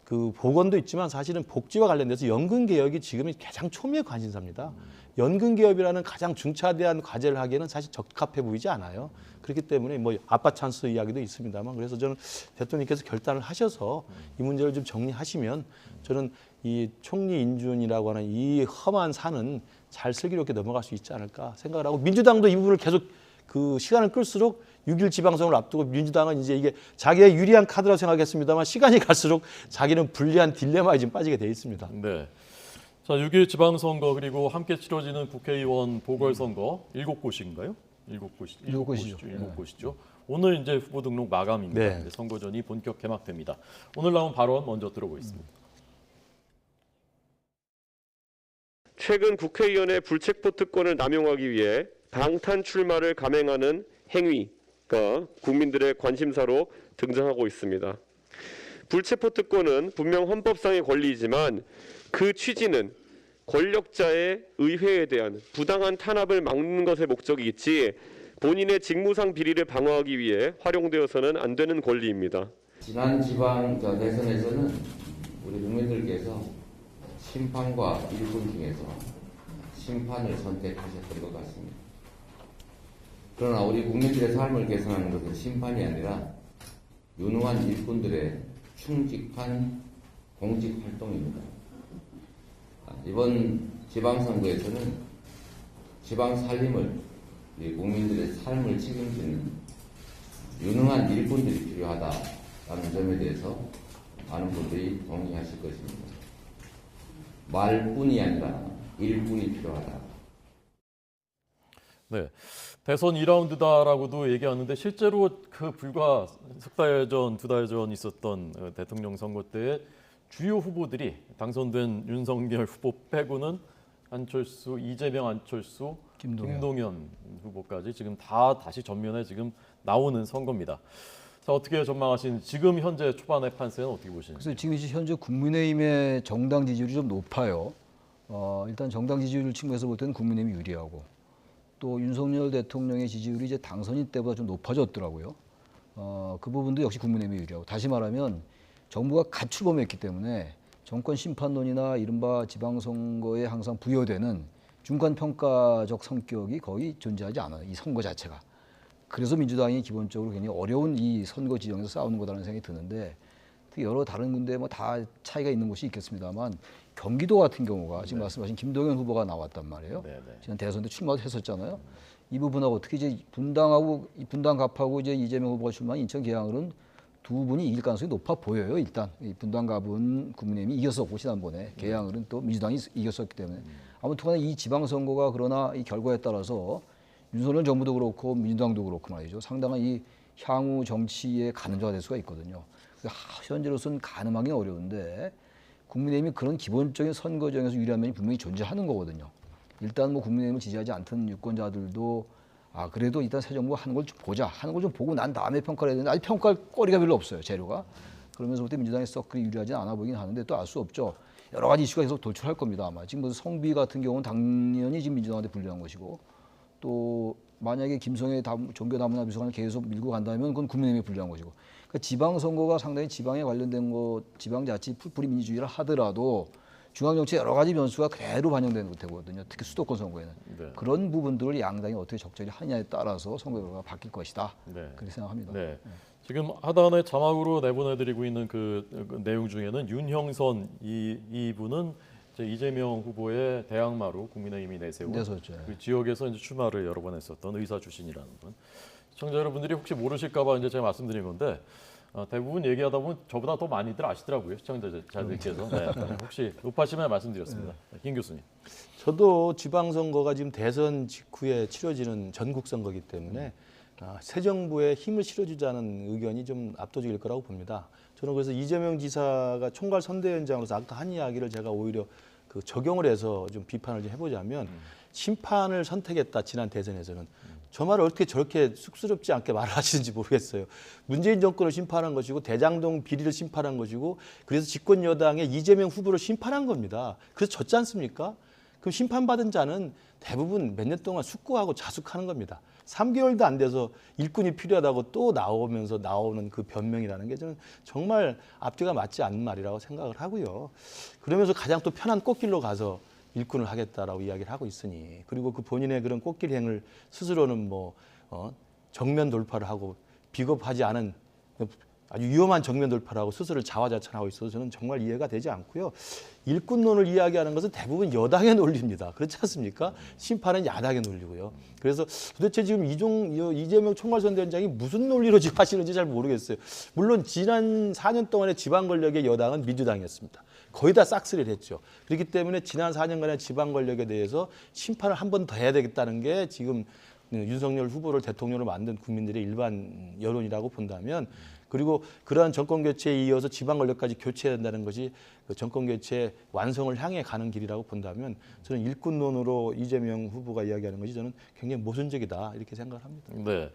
그 보건도 있지만 사실은 복지와 관련돼서 연금 개혁이 지금이 가장 초미의 관심사입니다. 연금 개혁이라는 가장 중차대한 과제를 하기에는 사실 적합해 보이지 않아요. 그렇기 때문에 뭐 아빠 찬스 이야기도 있습니다만 그래서 저는 대통령께서 결단을 하셔서 이 문제를 좀 정리하시면 저는 이 총리 인준이라고 하는 이 험한 산은 잘 슬기롭게 넘어갈 수 있지 않을까 생각을 하고 민주당도 이 부분을 계속 그 시간을 끌수록 6.1 지방선거를 앞두고 민주당은 이제 이게 자기의 유리한 카드라고 생각했습니다만 시간이 갈수록 자기는 불리한 딜레마에 지금 빠지게 돼 있습니다. 네. 자, 6.1 지방선거 그리고 함께 치러지는 국회의원 보궐선거 7곳인가요? 7곳이죠. 7곳이죠. 오늘 이제 후보 등록 마감입니다. 네. 이제 선거전이 본격 개막됩니다. 오늘 나온 발언 먼저 들어보겠습니다. 최근 국회의원의 불체포 특권을 남용하기 위해 방탄 출마를 감행하는 행위가 국민들의 관심사로 등장하고 있습니다. 불체포 특권은 분명 헌법상의 권리이지만 그 취지는 권력자의 의회에 대한 부당한 탄압을 막는 것에 목적이 있지 본인의 직무상 비리를 방어하기 위해 활용되어서는 안 되는 권리입니다. 지난 지방 대선에서는 우리 국민들께서 심판과 일꾼 중에서 심판을 선택하셨던 것 같습니다. 그러나 우리 국민들의 삶을 개선하는 것은 심판이 아니라 유능한 일꾼들의 충직한 공직 활동입니다. 이번 지방선거에서는 지방 살림을 국민들의 삶을 책임지는 유능한 일꾼들이 필요하다라는 점에 대해서 많은 분들이 동의하실 것입니다. 말뿐이 아니라 일꾼이 필요하다. 네, 대선 2라운드다라고도 얘기하는데 실제로 그 불과 석 달 전, 2달 전 있었던 대통령 선거 때에 주요 후보들이 당선된 윤석열 후보 빼고는 안철수, 이재명, 안철수, 김동연 후보까지 지금 다 다시 전면에 지금 나오는 선거입니다. 자, 어떻게 전망하시는지 지금 현재 초반의 판세는 어떻게 보시는지? 그래서 지금 현재 국민의힘의 정당 지지율이 좀 높아요. 일단 정당 지지율 측면에서 볼 때는 국민의힘이 유리하고 또 윤석열 대통령의 지지율이 이제 당선인 때보다 좀 높아졌더라고요. 그 부분도 역시 국민의힘이 유리하고 다시 말하면 정부가 가출범했기 때문에 정권 심판론이나 이른바 지방선거에 항상 부여되는 중간평가적 성격이 거의 존재하지 않아요. 이 선거 자체가. 그래서 민주당이 기본적으로 굉장히 어려운 이 선거 지형에서 싸우는 거라는 생각이 드는데 특히 여러 다른 군데 뭐 다 차이가 있는 곳이 있겠습니다만 경기도 같은 경우가 지금 말씀하신 김동연 후보가 나왔단 말이에요. 지난 대선 때 출마도 했었잖아요. 이 부분하고 특히 이제 분당갑하고 이제 이재명 후보가 출마한 인천 계양을은 두 분이 이길 가능성이 높아 보여요. 일단 이 분당갑은 국민의힘이 이겼었고 지난번에 계양을은 또 민주당이 이겼었기 때문에 아무튼간에 이 지방선거가 그러나 이 결과에 따라서 윤석열 정부도 그렇고 민주당도 그렇고 말이죠. 상당한 이 향후 정치의 가늠자가 될 수가 있거든요. 현재로서는 가늠하기 어려운데 국민의힘이 그런 기본적인 선거정에서 유리한 면이 분명히 존재하는 거거든요. 일단 뭐 국민의힘을 지지하지 않던 유권자들도 그래도 일단 새 정부가 하는 걸 좀 보자 하는 걸 좀 보고 난 다음에 평가를 해야 되는데 아직 평가할 거리가 별로 없어요. 재료가. 그러면서 그때 민주당이 썩 그리 유리하지 않아 보이긴 하는데 또 알 수 없죠. 여러 가지 이슈가 계속 도출할 겁니다. 아마 지금 무슨 성비 같은 경우는 당연히 지금 민주당한테 불리한 것이고 또 만약에 김성애 종교 다문화 비서관을 계속 밀고 간다면 그건 국민의힘에 불리한 것이고 그러니까 지방선거가 상당히 지방에 관련된 것 지방자치 풀뿌리 민주주의를 하더라도 중앙정치 여러 가지 변수가 그대로 반영되는 거거든요. 특히 수도권 선거에는. 네. 그런 부분들을 양당이 어떻게 적절히 하느냐에 따라서 선거 결과가 바뀔 것이다. 네. 그렇게 생각합니다. 네. 지금 하단에 자막으로 내보내드리고 있는 그 내용 중에는 윤형선 이분은 이제 이재명 후보의 대항마로 국민의힘이 내세운 그 지역에서 이제 출마를 여러 번 했었던 의사 출신이라는 분. 시청자 여러분들이 혹시 모르실까봐 이제 제가 말씀드린 건데 대부분 얘기하다 보면 저보다 더 많이들 아시더라고요 시청자들께서. 네. 혹시 높아시면 말씀드렸습니다. 김 교수님. 저도 지방선거가 지금 대선 직후에 치러지는 전국 선거이기 때문에 새 정부에 힘을 실어주자는 의견이 좀 압도적일 거라고 봅니다. 저는 그래서 이재명 지사가 총괄 선대위원장으로서 아까 한 이야기를 제가 오히려 그 적용을 해서 좀 비판을 좀 해보자면 심판을 선택했다 지난 대선에서는 저 말을 어떻게 저렇게 쑥스럽지 않게 말을 하시는지 모르겠어요. 문재인 정권을 심판한 것이고 대장동 비리를 심판한 것이고 그래서 집권 여당의 이재명 후보를 심판한 겁니다. 그래서 졌지 않습니까? 그럼 심판받은 자는 대부분 몇 년 동안 숙고하고 자숙하는 겁니다. 3개월도 안 돼서 일꾼이 필요하다고 또 나오면서 나오는 그 변명이라는 게 저는 정말 앞뒤가 맞지 않는 말이라고 생각을 하고요. 그러면서 가장 또 편한 꽃길로 가서 일꾼을 하겠다라고 이야기를 하고 있으니 그리고 그 본인의 그런 꽃길 행을 스스로는 정면 돌파를 하고 비겁하지 않은 아주 위험한 정면 돌파를 하고 스스로를 자화자찬하고 있어서 저는 정말 이해가 되지 않고요. 일꾼론을 이야기하는 것은 대부분 여당의 논리입니다. 그렇지 않습니까? 심판은 야당의 논리고요. 그래서 도대체 지금 이재명 총괄선대위원장이 무슨 논리로 지금 하시는지 잘 모르겠어요. 물론 지난 4년 동안의 지방 권력의 여당은 민주당이었습니다. 거의 다 싹쓸이를 했죠. 그렇기 때문에 지난 4년간의 지방 권력에 대해서 심판을 한 번 더 해야 되겠다는 게 지금 윤석열 후보를 대통령으로 만든 국민들의 일반 여론이라고 본다면 그리고 그러한 정권 교체에 이어서 지방 권력까지 교체해야 된다는 것이 그 정권 교체 완성을 향해 가는 길이라고 본다면 저는 일꾼론으로 이재명 후보가 이야기하는 것이 저는 굉장히 모순적이다 이렇게 생각을 합니다. 네.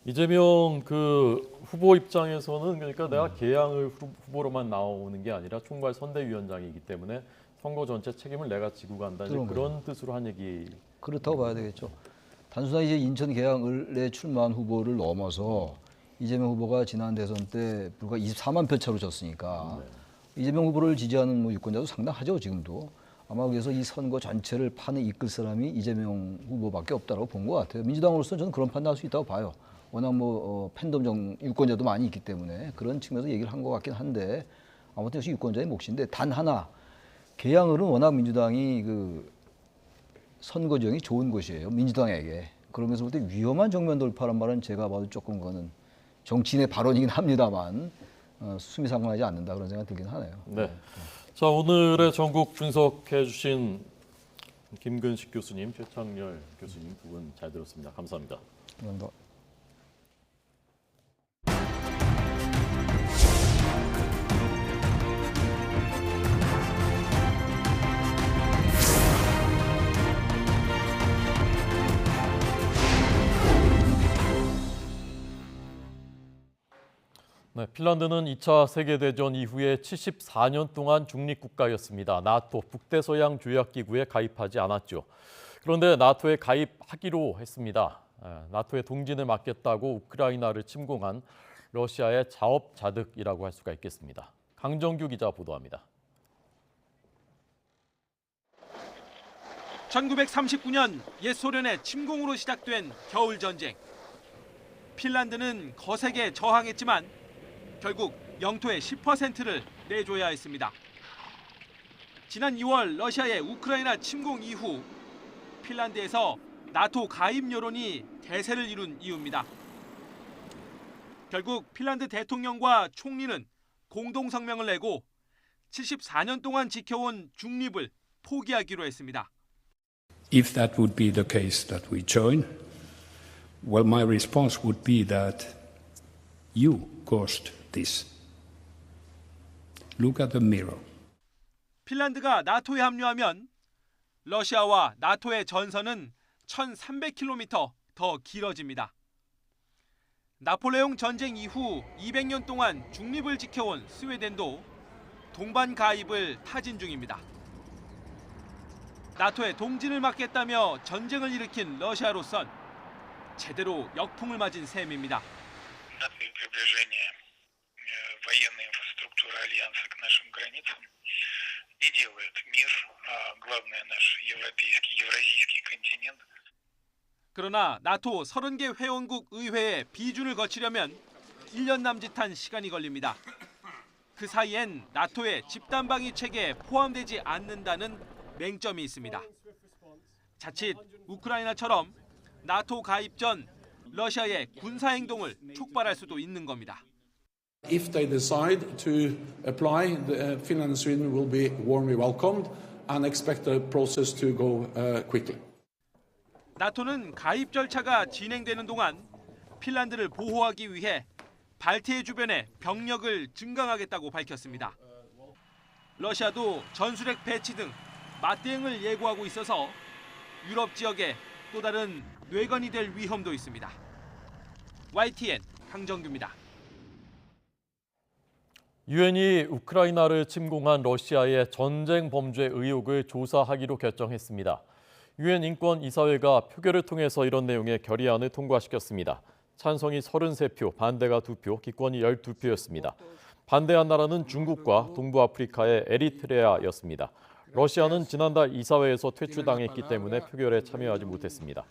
이재명 그 후보 입장에서는 그러니까 내가 계양을 후보로만 나오는 게 아니라 총괄 선대위원장이기 때문에 선거 전체 책임을 내가 지고 간다 그런 뜻으로 한 얘기. 그렇다고 봐야 되겠죠. 단순한 이제 인천 계양을에 출마한 후보를 넘어서 이재명 후보가 지난 대선 때 불과 24만 표 차로 졌으니까 이재명 후보를 지지하는 유권자도 상당하죠 지금도. 아마 그래서 이 선거 전체를 판에 이끌 사람이 이재명 후보밖에 없다고 본 것 같아요. 민주당으로서는 저는 그런 판단할 수 있다고 봐요. 워낙 팬덤 유권자도 많이 있기 때문에 그런 측면에서 얘기를 한 것 같긴 한데 아무튼 역시 유권자의 몫인데 단 하나 계양을은 워낙 민주당이 그 선거 지형이 좋은 곳이에요. 민주당에게. 그러면서 볼 때 위험한 정면 돌파란 말은 제가 봐도 조금 그거는 정치인의 발언이긴 합니다만 숨이 상관하지 않는다 그런 생각이 들긴 하네요. 네. 자, 오늘의 전국 분석해 주신 김근식 교수님, 최창렬 교수님 두 분 잘 들었습니다. 감사합니다. 감사합니다. 네, 핀란드는 2차 세계대전 이후에 74년 동안 중립국가였습니다. 나토 북대서양 조약기구에 가입하지 않았죠. 그런데 나토에 가입하기로 했습니다. 나토의 동진을 막겠다고 우크라이나를 침공한 러시아의 자업자득이라고 할 수가 있겠습니다. 강정규 기자 보도합니다. 1939년 옛 소련의 침공으로 시작된 겨울전쟁. 핀란드는 거세게 저항했지만 결국 영토의 10%를 내줘야 했습니다. 지난 2월 러시아의 우크라이나 침공 이후 핀란드에서 나토 가입 여론이 대세를 이룬 이유입니다. 결국 핀란드 대통령과 총리는 공동 성명을 내고 74년 동안 지켜온 중립을 포기하기로 했습니다. If that would be the case that we join, well, my response would be that you caused this. Look at the mirror. 핀란드가 나토에 합류하면 러시아와 나토의 전선은 1,300km 더 길어집니다. 나폴레옹 전쟁 이후 200년 동안 중립을 지켜온 스웨덴도 동반 가입을 타진 중입니다. 나토의 동진을 막겠다며 전쟁을 일으킨 러시아로선 제대로 역풍을 맞은 셈입니다. 그러나 나토 30개 회원국 의회의 비준을 거치려면 1년 남짓한 시간이 걸립니다. 그 사이엔 나토의 집단방위 체계에 포함되지 않는다는 맹점이 있습니다. 자칫 우크라이나처럼 나토 가입 전 러시아의 군사 행동을 촉발할 수도 있는 겁니다. If they decide to apply, Finland and Sweden will be warmly welcomed and expect the process to go quickly. 나토는 가입 절차가 진행되는 동안 핀란드를 보호하기 위해 발트해 주변에 병력을 증강하겠다고 밝혔습니다. 러시아도 전술핵 배치 등 맞대응을 예고하고 있어서 유럽 지역에 또 다른 뇌관이 될 위험도 있습니다. YTN 강정규입니다. 유엔이 우크라이나를 침공한 러시아의 전쟁 범죄 의혹을 조사하기로 결정했습니다. 유엔 인권이사회가 표결을 통해서 이런 내용의 결의안을 통과시켰습니다. 찬성이 33표, 반대가 2표, 기권이 12표였습니다. 반대한 나라는 중국과 동부아프리카의 에리트레아였습니다. 러시아는 지난달 이사회에서 퇴출당했기 때문에 표결에 참여하지 못했습니다.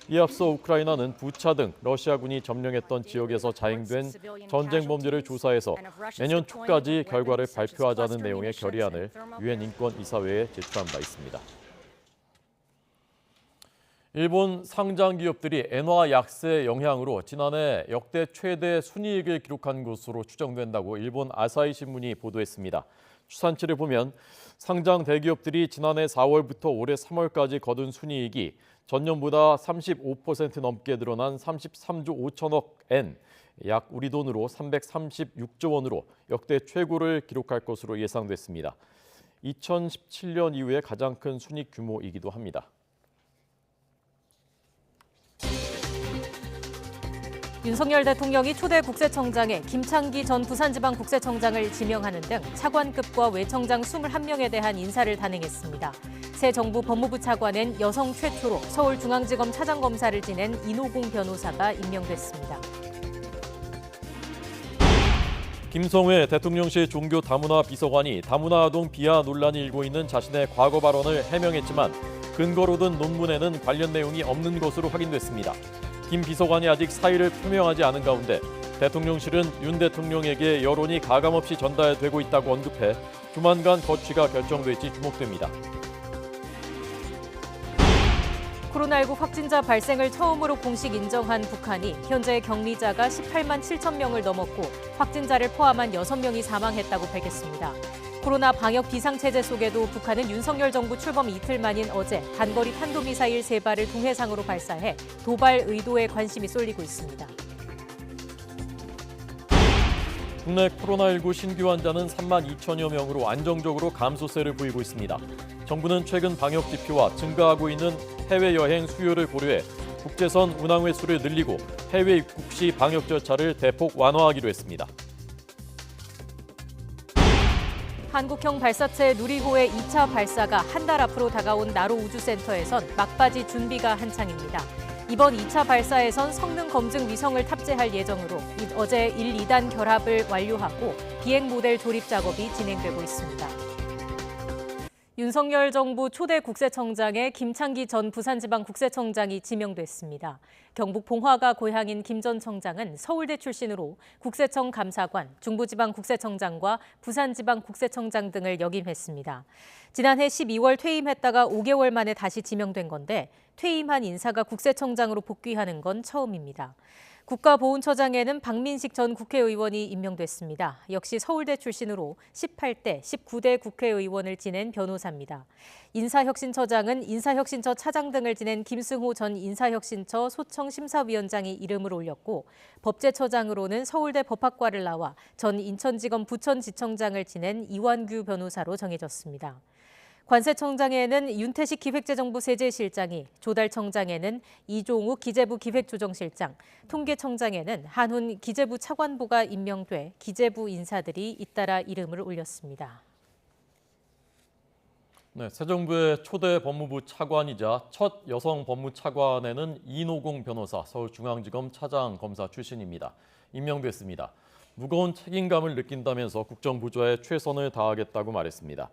이에 앞서 우크라이나는 부차 등 러시아군이 점령했던 지역에서 자행된 전쟁 범죄를 조사해서 내년 초까지 결과를 발표하자는 내용의 결의안을 유엔 인권이사회에 제출한 바 있습니다. 일본 상장 기업들이 엔화 약세 영향으로 지난해 역대 최대 순이익을 기록한 것으로 추정된다고 일본 아사히 신문이 보도했습니다. 추산치를 보면 상장 대기업들이 지난해 4월부터 올해 3월까지 거둔 순이익이 전년보다 35% 넘게 늘어난 33조 5천억 엔, 약 우리 돈으로 336조 원으로 역대 최고를 기록할 것으로 예상됐습니다. 2017년 이후에 가장 큰 순이익 규모이기도 합니다. 윤석열 대통령이 초대 국세청장에 김창기 전 부산지방국세청장을 지명하는 등 차관급과 외청장 21명에 대한 인사를 단행했습니다. 새 정부 법무부 차관엔 여성 최초로 서울중앙지검 차장검사를 지낸 이노공 변호사가 임명됐습니다. 김성회 대통령실 종교 다문화 비서관이 다문화 아동 비하 논란이 일고 있는 자신의 과거 발언을 해명했지만 근거로 든 논문에는 관련 내용이 없는 것으로 확인됐습니다. 김 비서관이 아직 사의를 표명하지 않은 가운데 대통령실은 윤 대통령에게 여론이 가감없이 전달되고 있다고 언급해 조만간 거취가 결정될지 주목됩니다. 코로나19 확진자 발생을 처음으로 공식 인정한 북한이 현재 격리자가 18만 7천 명을 넘었고 확진자를 포함한 6명이 사망했다고 밝혔습니다. 코로나 방역 비상체제 속에도 북한은 윤석열 정부 출범 이틀 만인 어제 단거리 탄도미사일 3발을 동해상으로 발사해 도발 의도에 관심이 쏠리고 있습니다. 국내 코로나19 신규 환자는 3만 2천여 명으로 안정적으로 감소세를 보이고 있습니다. 정부는 최근 방역 지표와 증가하고 있는 해외여행 수요를 고려해 국제선 운항 횟수를 늘리고 해외 입국 시 방역 절차를 대폭 완화하기로 했습니다. 한국형 발사체 누리호의 2차 발사가 한 달 앞으로 다가온 나로 우주센터에선 막바지 준비가 한창입니다. 이번 2차 발사에선 성능 검증 위성을 탑재할 예정으로 어제 1, 2단 결합을 완료하고 비행 모델 조립 작업이 진행되고 있습니다. 윤석열 정부 초대 국세청장에 김창기 전 부산지방국세청장이 지명됐습니다. 경북 봉화가 고향인 김 전 청장은 서울대 출신으로 국세청 감사관, 중부지방국세청장과 부산지방국세청장 등을 역임했습니다. 지난해 12월 퇴임했다가 5개월 만에 다시 지명된 건데 퇴임한 인사가 국세청장으로 복귀하는 건 처음입니다. 국가보훈처장에는 박민식 전 국회의원이 임명됐습니다. 역시 서울대 출신으로 18대, 19대 국회의원을 지낸 변호사입니다. 인사혁신처장은 인사혁신처 차장 등을 지낸 김승호 전 인사혁신처 소청심사위원장이 이름을 올렸고 법제처장으로는 서울대 법학과를 나와 전 인천지검 부천지청장을 지낸 이완규 변호사로 정해졌습니다. 관세청장에는 윤태식 기획재정부 세제실장이, 조달청장에는 이종욱 기재부 기획조정실장, 통계청장에는 한훈 기재부 차관보가 임명돼 기재부 인사들이 잇따라 이름을 올렸습니다. 네, 새 정부의 초대 법무부 차관이자 첫 여성 법무차관에는 이노공 변호사, 서울중앙지검 차장검사 출신입니다. 임명됐습니다. 무거운 책임감을 느낀다면서 국정부조에 최선을 다하겠다고 말했습니다.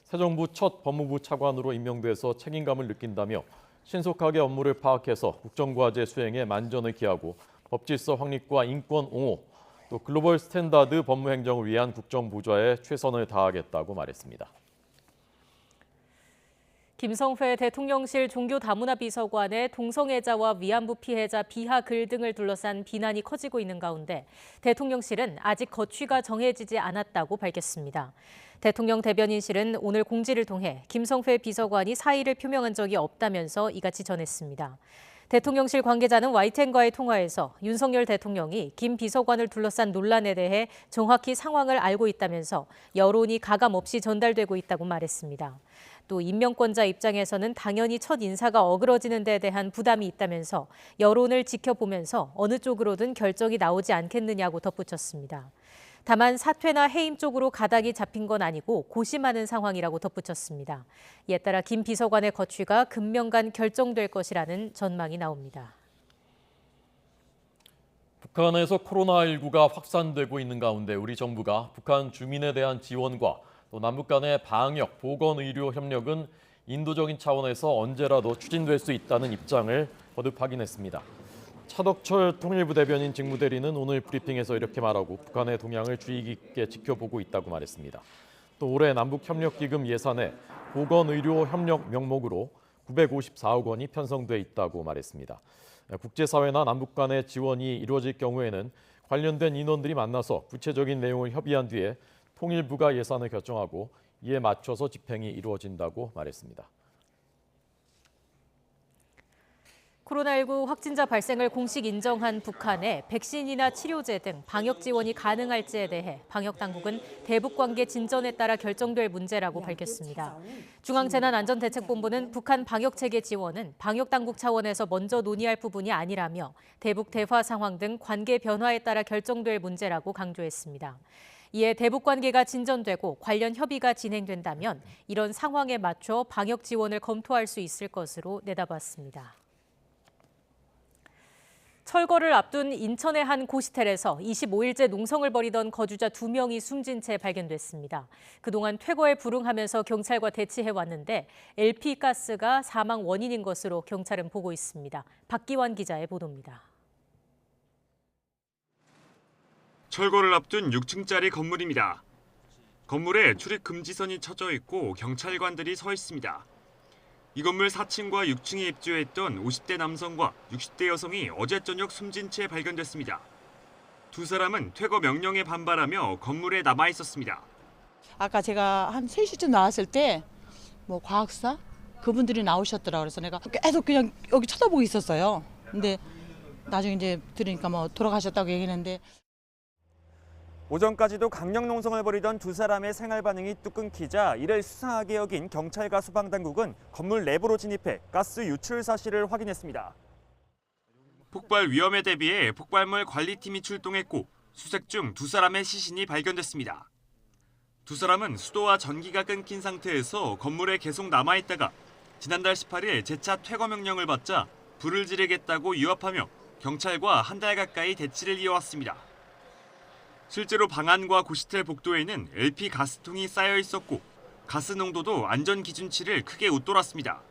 새 정부 첫 법무부 차관으로 임명돼서 책임감을 느낀다며 신속하게 업무를 파악해서 국정과제 수행에 만전을 기하고 법질서 확립과 인권 옹호, 또 글로벌 스탠다드 법무행정을 위한 국정부조에 최선을 다하겠다고 말했습니다. 김성회 대통령실 종교다문화 비서관의 동성애자와 위안부 피해자 비하 글 등을 둘러싼 비난이 커지고 있는 가운데 대통령실은 아직 거취가 정해지지 않았다고 밝혔습니다. 대통령 대변인실은 오늘 공지를 통해 김성회 비서관이 사의를 표명한 적이 없다면서 이같이 전했습니다. 대통령실 관계자는 YTN과의 통화에서 윤석열 대통령이 김 비서관을 둘러싼 논란에 대해 정확히 상황을 알고 있다면서 여론이 가감없이 전달되고 있다고 말했습니다. 또 임명권자 입장에서는 당연히 첫 인사가 어그러지는 데 대한 부담이 있다면서 여론을 지켜보면서 어느 쪽으로든 결정이 나오지 않겠느냐고 덧붙였습니다. 다만 사퇴나 해임 쪽으로 가닥이 잡힌 건 아니고 고심하는 상황이라고 덧붙였습니다. 이에 따라 김 비서관의 거취가 금명간 결정될 것이라는 전망이 나옵니다. 북한에서 코로나19가 확산되고 있는 가운데 우리 정부가 북한 주민에 대한 지원과 또 남북 간의 방역, 보건, 의료 협력은 인도적인 차원에서 언제라도 추진될 수 있다는 입장을 거듭 확인했습니다. 차덕철 통일부 대변인 직무대리는 오늘 브리핑에서 이렇게 말하고 북한의 동향을 주의 깊게 지켜보고 있다고 말했습니다. 또 올해 남북협력기금 예산에 보건, 의료 협력 명목으로 954억 원이 편성돼 있다고 말했습니다. 국제사회나 남북 간의 지원이 이루어질 경우에는 관련된 인원들이 만나서 구체적인 내용을 협의한 뒤에 통일부가 예산을 결정하고 이에 맞춰서 집행이 이루어진다고 말했습니다. 코로나19 확진자 발생을 공식 인정한 북한에 백신이나 치료제 등 방역 지원이 가능할지에 대해 방역당국은 대북관계 진전에 따라 결정될 문제라고 밝혔습니다. 중앙재난안전대책본부는 북한 방역체계 지원은 방역당국 차원에서 먼저 논의할 부분이 아니라며 대북 대화 상황 등 관계 변화에 따라 결정될 문제라고 강조했습니다. 이에 대북관계가 진전되고 관련 협의가 진행된다면 이런 상황에 맞춰 방역 지원을 검토할 수 있을 것으로 내다봤습니다. 철거를 앞둔 인천의 한 고시텔에서 25일째 농성을 벌이던 거주자 2명이 숨진 채 발견됐습니다. 그동안 퇴거에 불응하면서 경찰과 대치해왔는데 LP가스가 사망 원인인 것으로 경찰은 보고 있습니다. 박기환 기자의 보도입니다. 철거를 앞둔 6층짜리 건물입니다. 건물에 출입 금지선이 쳐져 있고 경찰관들이 서 있습니다. 이 건물 4층과 6층에 입주했던 50대 남성과 60대 여성이 어제 저녁 숨진 채 발견됐습니다. 두 사람은 퇴거 명령에 반발하며 건물에 남아 있었습니다. 아까 제가 한 3시쯤 나왔을 때 뭐 과학사 그분들이 나오셨더라고요. 그래서 내가 계속 그냥 여기 쳐다보고 있었어요. 근데 나중에 이제 들으니까 뭐 돌아가셨다고 얘기했는데 오전까지도 강력 농성을 벌이던 두 사람의 생활 반응이 뚝 끊기자 이를 수상하게 여긴 경찰과 소방당국은 건물 내부로 진입해 가스 유출 사실을 확인했습니다. 폭발 위험에 대비해 폭발물 관리팀이 출동했고 수색 중 두 사람의 시신이 발견됐습니다. 두 사람은 수도와 전기가 끊긴 상태에서 건물에 계속 남아있다가 지난달 18일 재차 퇴거 명령을 받자 불을 지르겠다고 위협하며 경찰과 한 달 가까이 대치를 이어왔습니다. 실제로 방 안과 고시텔 복도에는 LP 가스통이 쌓여 있었고 가스 농도도 안전 기준치를 크게 웃돌았습니다.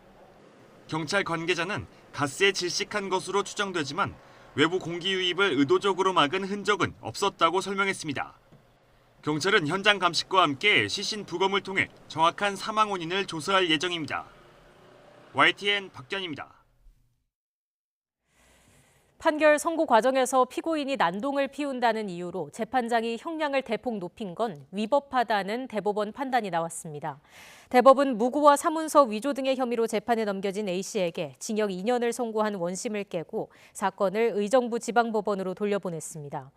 경찰 관계자는 가스에 질식한 것으로 추정되지만 외부 공기 유입을 의도적으로 막은 흔적은 없었다고 설명했습니다. 경찰은 현장 감식과 함께 시신 부검을 통해 정확한 사망 원인을 조사할 예정입니다. YTN 박견입니다. 판결 선고 과정에서 피고인이 난동을 피운다는 이유로 재판장이 형량을 대폭 높인 건 위법하다는 대법원 판단이 나왔습니다. 대법은 무고와 사문서 위조 등의 혐의로 재판에 넘겨진 A씨에게 징역 2년을 선고한 원심을 깨고 사건을 의정부 지방법원으로 돌려보냈습니다.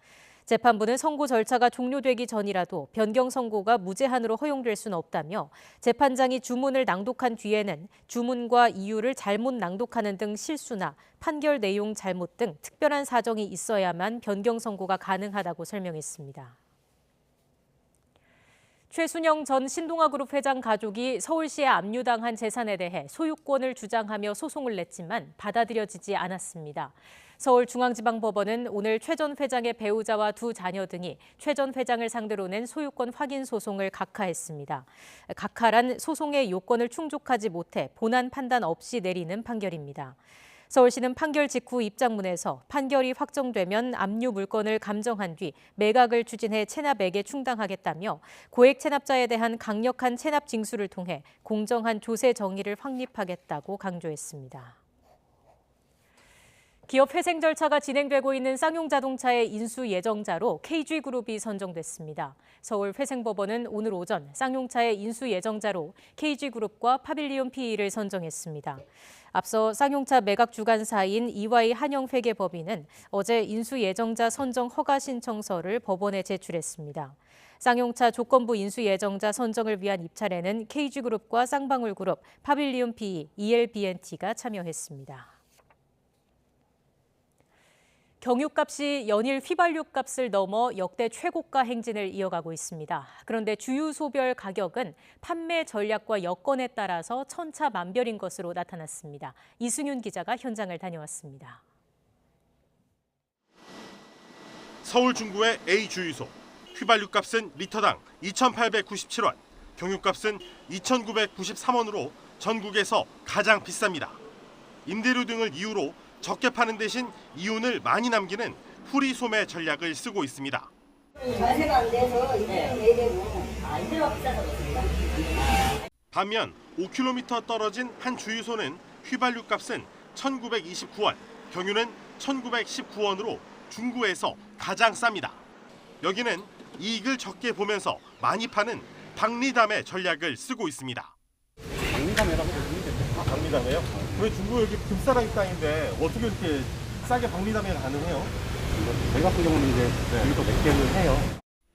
재판부는 선고 절차가 종료되기 전이라도 변경 선고가 무제한으로 허용될 수는 없다며 재판장이 주문을 낭독한 뒤에는 주문과 이유를 잘못 낭독하는 등 실수나 판결 내용 잘못 등 특별한 사정이 있어야만 변경 선고가 가능하다고 설명했습니다. 최순영 전 신동아그룹 회장 가족이 서울시에 압류당한 재산에 대해 소유권을 주장하며 소송을 냈지만 받아들여지지 않았습니다. 서울중앙지방법원은 오늘 최 전 회장의 배우자와 두 자녀 등이 최 전 회장을 상대로 낸 소유권 확인 소송을 각하했습니다. 각하란 소송의 요건을 충족하지 못해 본안 판단 없이 내리는 판결입니다. 서울시는 판결 직후 입장문에서 판결이 확정되면 압류 물건을 감정한 뒤 매각을 추진해 체납액에 충당하겠다며 고액 체납자에 대한 강력한 체납 징수를 통해 공정한 조세 정의를 확립하겠다고 강조했습니다. 기업 회생 절차가 진행되고 있는 쌍용자동차의 인수 예정자로 KG그룹이 선정됐습니다. 서울회생법원은 오늘 오전 쌍용차의 인수 예정자로 KG그룹과 파빌리온 PE를 선정했습니다. 앞서 쌍용차 매각 주관사인 EY 한영회계법인은 어제 인수 예정자 선정 허가 신청서를 법원에 제출했습니다. 쌍용차 조건부 인수 예정자 선정을 위한 입찰에는 KG그룹과 쌍방울그룹, 파빌리온 PE, ELBNT가 참여했습니다. 경유값이 연일 휘발유값을 넘어 역대 최고가 행진을 이어가고 있습니다. 그런데 주유소별 가격은 판매 전략과 여건에 따라서 천차만별인 것으로 나타났습니다. 이승윤 기자가 현장을 다녀왔습니다. 서울 중구의 A 주유소. 휘발유값은 리터당 2,897원, 경유값은 2,993원으로 전국에서 가장 비쌉니다. 임대료 등을 이유로 적게 파는 대신 이윤을 많이 남기는 후리 소매 전략을 쓰고 있습니다. 자세가 안 돼서 임대료 내되고 임대료가 비싸서 그렇습니다. 반면 5km 떨어진 한 주유소는 휘발유 값은 1,929원, 경유는 1,919원으로 중구에서 가장 쌉니다. 여기는 이익을 적게 보면서 많이 파는 박리담의 전략을 쓰고 있습니다. 박리담이라고 보시면 됩니다. 박리담이에요? 왜 중구 여기 급사랑 땅인데 어떻게 이렇게 싸게 박리담이 가능해요? 저희 같은 경우는 이제 여기서 몇 개를 해요.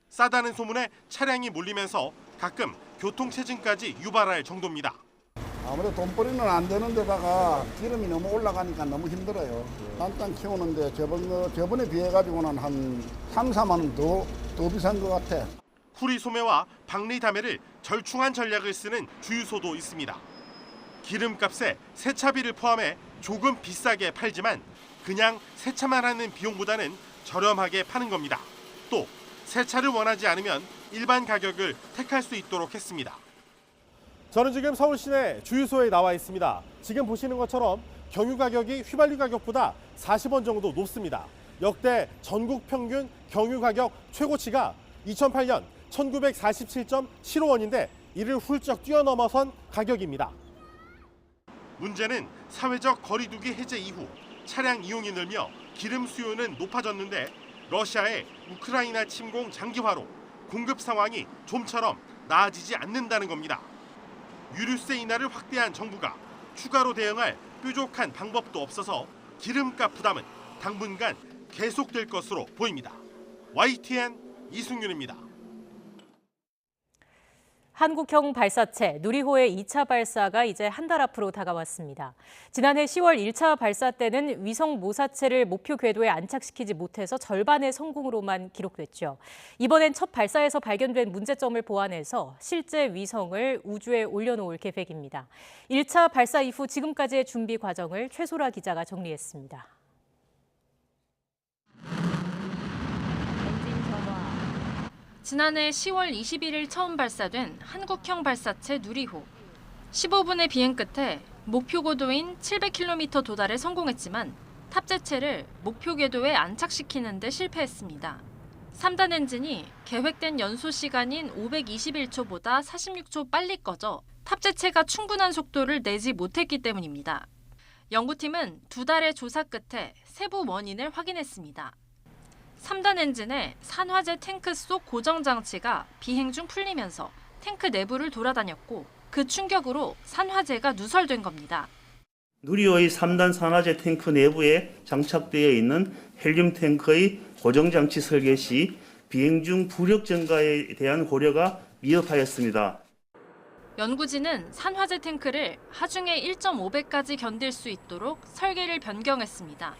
싸다는 소문에 차량이 몰리면서 가끔 교통체증까지 유발할 정도입니다. 아무래도 돈벌이는 안 되는 데다가 기름이 너무 올라가니까 너무 힘들어요. 한 땅 키우는데 저번에 비해 가지고는 한 3, 4만 원 더 비싼 것 같아. 후리 소매와 박리담회를 절충한 전략을 쓰는 주유소도 있습니다. 기름값에 세차비를 포함해 조금 비싸게 팔지만 그냥 세차만 하는 비용보다는 저렴하게 파는 겁니다. 또 세차를 원하지 않으면 일반 가격을 택할 수 있도록 했습니다. 저는 지금 서울 시내 주유소에 나와 있습니다. 지금 보시는 것처럼 경유 가격이 휘발유 가격보다 40원 정도 높습니다. 역대 전국 평균 경유 가격 최고치가 2008년 1947.75원인데 이를 훌쩍 뛰어넘어선 가격입니다. 문제는 사회적 거리두기 해제 이후 차량 이용이 늘며 기름 수요는 높아졌는데 러시아의 우크라이나 침공 장기화로 공급 상황이 좀처럼 나아지지 않는다는 겁니다. 유류세 인하를 확대한 정부가 추가로 대응할 뾰족한 방법도 없어서 기름값 부담은 당분간 계속될 것으로 보입니다. YTN 이승윤입니다. 한국형 발사체 누리호의 2차 발사가 이제 한 달 앞으로 다가왔습니다. 지난해 10월 1차 발사 때는 위성 모사체를 목표 궤도에 안착시키지 못해서 절반의 성공으로만 기록됐죠. 이번엔 첫 발사에서 발견된 문제점을 보완해서 실제 위성을 우주에 올려놓을 계획입니다. 1차 발사 이후 지금까지의 준비 과정을 최소라 기자가 정리했습니다. 지난해 10월 21일 처음 발사된 한국형 발사체 누리호. 15분의 비행 끝에 목표 고도인 700km 도달에 성공했지만 탑재체를 목표 궤도에 안착시키는 데 실패했습니다. 3단 엔진이 계획된 연소 시간인 521초보다 46초 빨리 꺼져 탑재체가 충분한 속도를 내지 못했기 때문입니다. 연구팀은 2달의 조사 끝에 세부 원인을 확인했습니다. 3단 엔진의 산화제 탱크 속 고정 장치가 비행 중 풀리면서 탱크 내부를 돌아다녔고 그 충격으로 산화제가 누설된 겁니다. 누리호의 3단 산화제 탱크 내부에 장착되어 있는 헬륨 탱크의 고정장치 설계 시 비행 중 부력 증가에 대한 고려가 미흡하였습니다. 연구진은 산화제 탱크를 하중에 1.5배까지 견딜 수 있도록 설계를 변경했습니다.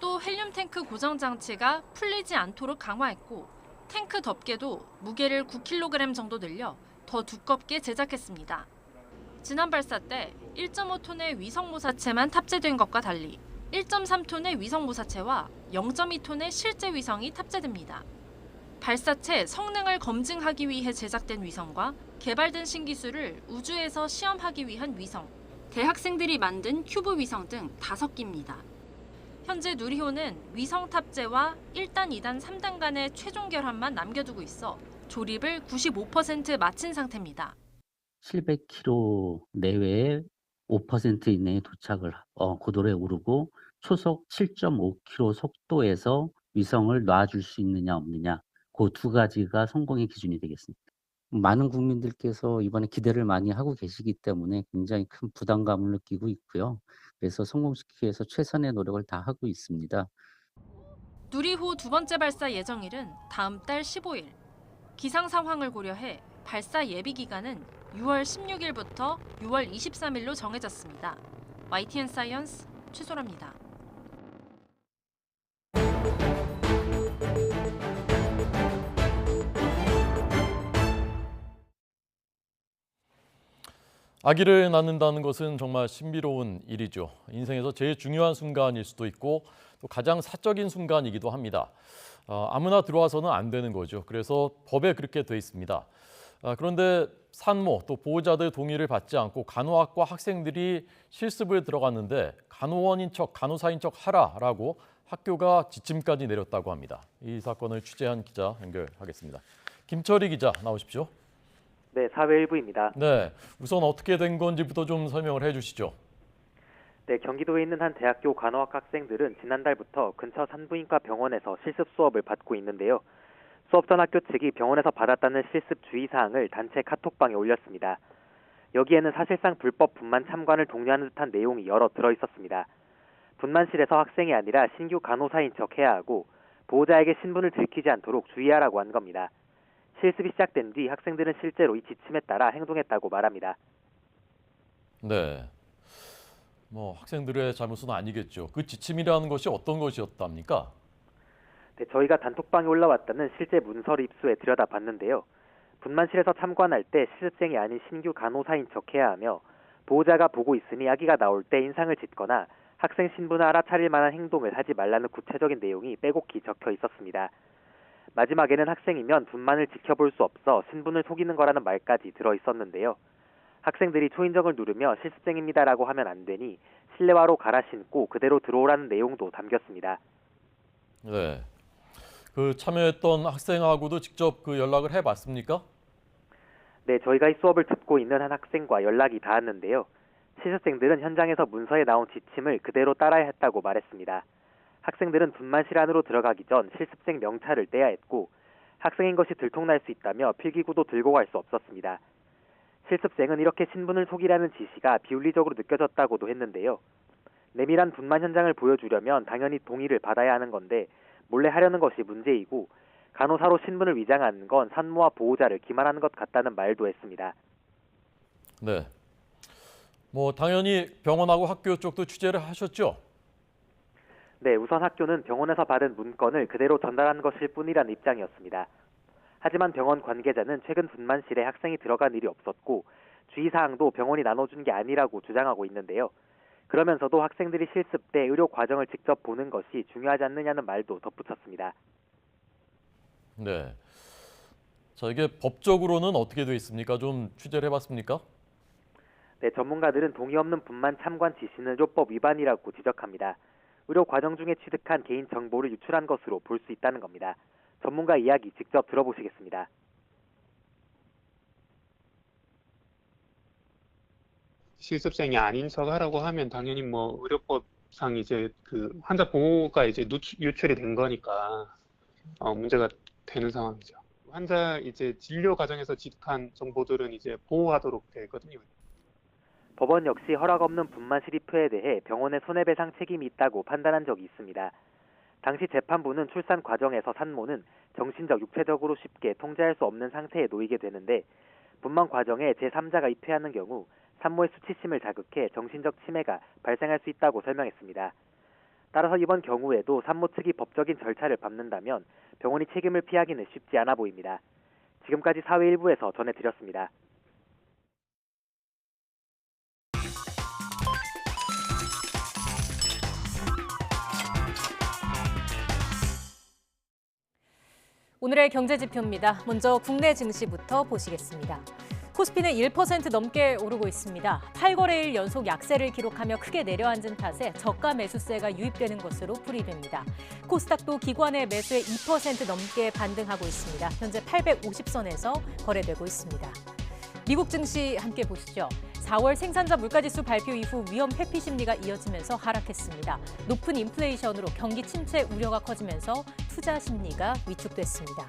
또 헬륨 탱크 고정 장치가 풀리지 않도록 강화했고 탱크 덮개도 무게를 9kg 정도 늘려 더 두껍게 제작했습니다. 지난 발사 때 1.5톤의 위성 모사체만 탑재된 것과 달리 1.3톤의 위성 모사체와 0.2톤의 실제 위성이 탑재됩니다. 발사체 성능을 검증하기 위해 제작된 위성과 개발된 신기술을 우주에서 시험하기 위한 위성, 대학생들이 만든 큐브 위성 등 5기입니다. 현재 누리호는 위성 탑재와 1단, 2단, 3단 간의 최종 결함만 남겨두고 있어 조립을 95% 마친 상태입니다. 700km 내외에 5% 이내에 도착을 고도에 오르고 초속 7.5km 속도에서 위성을 놔줄 수 있느냐 없느냐 그 2가지가 성공의 기준이 되겠습니다. 많은 국민들께서 이번에 기대를 많이 하고 계시기 때문에 굉장히 큰 부담감을 느끼고 있고요. 그래서 성공시키기 위해서 최선의 노력을 다하고 있습니다. 누리호 2번째 발사 예정일은 다음 달 15일. 기상 상황을 고려해 발사 예비 기간은 6월 16일부터 6월 23일로 정해졌습니다. YTN 사이언스 최소라입니다. 아기를 낳는다는 것은 정말 신비로운 일이죠. 인생에서 제일 중요한 순간일 수도 있고 또 가장 사적인 순간이기도 합니다. 아무나 들어와서는 안 되는 거죠. 그래서 법에 그렇게 돼 있습니다. 그런데 산모 또 보호자들 동의를 받지 않고 간호학과 학생들이 실습을 들어갔는데 간호원인 척, 간호사인 척 하라라고 학교가 지침까지 내렸다고 합니다. 이 사건을 취재한 기자 연결하겠습니다. 김철희 기자 나오십시오. 네, 사회일부입니다. 네, 우선 어떻게 된 건지부터 좀 설명을 해주시죠. 네, 경기도에 있는 한 대학교 간호학 학생들은 지난달부터 근처 산부인과 병원에서 실습 수업을 받고 있는데요. 수업 전 학교 측이 병원에서 받았다는 실습 주의사항을 단체 카톡방에 올렸습니다. 여기에는 사실상 불법 분만 참관을 독려하는 듯한 내용이 여러 들어있었습니다. 분만실에서 학생이 아니라 신규 간호사인 척 해야 하고 보호자에게 신분을 들키지 않도록 주의하라고 한 겁니다. 실습이 시작된 뒤 학생들은 실제로 이 지침에 따라 행동했다고 말합니다. 네, 학생들의 잘못은 아니겠죠. 그 지침이라는 것이 어떤 것이었답니까? 네, 저희가 단톡방에 올라왔다는 실제 문서를 입수해 들여다봤는데요. 분만실에서 참관할 때 실습생이 아닌 신규 간호사인 척 해야 하며 보호자가 보고 있으니 아기가 나올 때 인상을 짓거나 학생 신분을 알아차릴 만한 행동을 하지 말라는 구체적인 내용이 빼곡히 적혀 있었습니다. 마지막에는 학생이면 분만을 지켜볼 수 없어 신분을 속이는 거라는 말까지 들어있었는데요. 학생들이 초인종을 누르며 실습생입니다라고 하면 안 되니 실내화로 갈아 신고 그대로 들어오라는 내용도 담겼습니다. 네, 그 참여했던 학생하고도 직접 그 연락을 해봤습니까? 네, 저희가 이 수업을 듣고 있는 한 학생과 연락이 닿았는데요. 실습생들은 현장에서 문서에 나온 지침을 그대로 따라야 했다고 말했습니다. 학생들은 분만실 안으로 들어가기 전 실습생 명찰을 떼야 했고 학생인 것이 들통날 수 있다며 필기구도 들고 갈 수 없었습니다. 실습생은 이렇게 신분을 속이라는 지시가 비윤리적으로 느껴졌다고도 했는데요. 내밀한 분만 현장을 보여주려면 당연히 동의를 받아야 하는 건데 몰래 하려는 것이 문제이고 간호사로 신분을 위장하는 건 산모와 보호자를 기만하는 것 같다는 말도 했습니다. 네, 당연히 병원하고 학교 쪽도 취재를 하셨죠? 네, 우선 학교는 병원에서 받은 문건을 그대로 전달한 것일 뿐이라는 입장이었습니다. 하지만 병원 관계자는 최근 분만실에 학생이 들어간 일이 없었고 주의사항도 병원이 나눠준 게 아니라고 주장하고 있는데요. 그러면서도 학생들이 실습 때 의료 과정을 직접 보는 것이 중요하지 않느냐는 말도 덧붙였습니다. 네, 자, 이게 법적으로는 어떻게 되어 있습니까? 좀 취재를 해봤습니까? 네, 전문가들은 동의 없는 분만 참관 지시는 의료법 위반이라고 지적합니다. 의료 과정 중에 취득한 개인 정보를 유출한 것으로 볼 수 있다는 겁니다. 전문가 이야기 직접 들어보시겠습니다. 실습생이 아닌 척하라고 하면 당연히 뭐 의료법상 이제 그 환자 보호가 이제 유출이 된 거니까 문제가 되는 상황이죠. 환자 이제 진료 과정에서 취득한 정보들은 이제 보호하도록 되거든요. 법원 역시 허락 없는 분만 실입회에 대해 병원의 손해배상 책임이 있다고 판단한 적이 있습니다. 당시 재판부는 출산 과정에서 산모는 정신적, 육체적으로 쉽게 통제할 수 없는 상태에 놓이게 되는데 분만 과정에 제3자가 입회하는 경우 산모의 수치심을 자극해 정신적 치매가 발생할 수 있다고 설명했습니다. 따라서 이번 경우에도 산모 측이 법적인 절차를 밟는다면 병원이 책임을 피하기는 쉽지 않아 보입니다. 지금까지 사회 일부에서 전해드렸습니다. 오늘의 경제지표입니다. 먼저 국내 증시부터 보시겠습니다. 코스피는 1% 넘게 오르고 있습니다. 8거래일 연속 약세를 기록하며 크게 내려앉은 탓에 저가 매수세가 유입되는 것으로 풀이됩니다. 코스닥도 기관의 매수에 2% 넘게 반등하고 있습니다. 현재 850선에서 거래되고 있습니다. 미국 증시 함께 보시죠. 4월 생산자 물가지수 발표 이후 위험 회피 심리가 이어지면서 하락했습니다. 높은 인플레이션으로 경기 침체 우려가 커지면서 투자 심리가 위축됐습니다.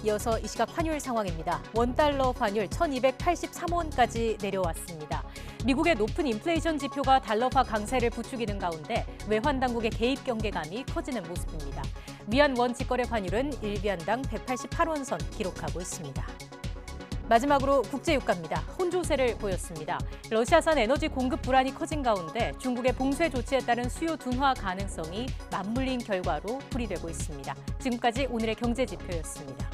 이어서 이 시각 환율 상황입니다. 원달러 환율 1283원까지 내려왔습니다. 미국의 높은 인플레이션 지표가 달러화 강세를 부추기는 가운데 외환 당국의 개입 경계감이 커지는 모습입니다. 위안 원 직거래 환율은 1위안당 188원 선 기록하고 있습니다. 마지막으로 국제유가입니다. 혼조세를 보였습니다. 러시아산 에너지 공급 불안이 커진 가운데 중국의 봉쇄 조치에 따른 수요 둔화 가능성이 맞물린 결과로 풀이되고 있습니다. 지금까지 오늘의 경제지표였습니다.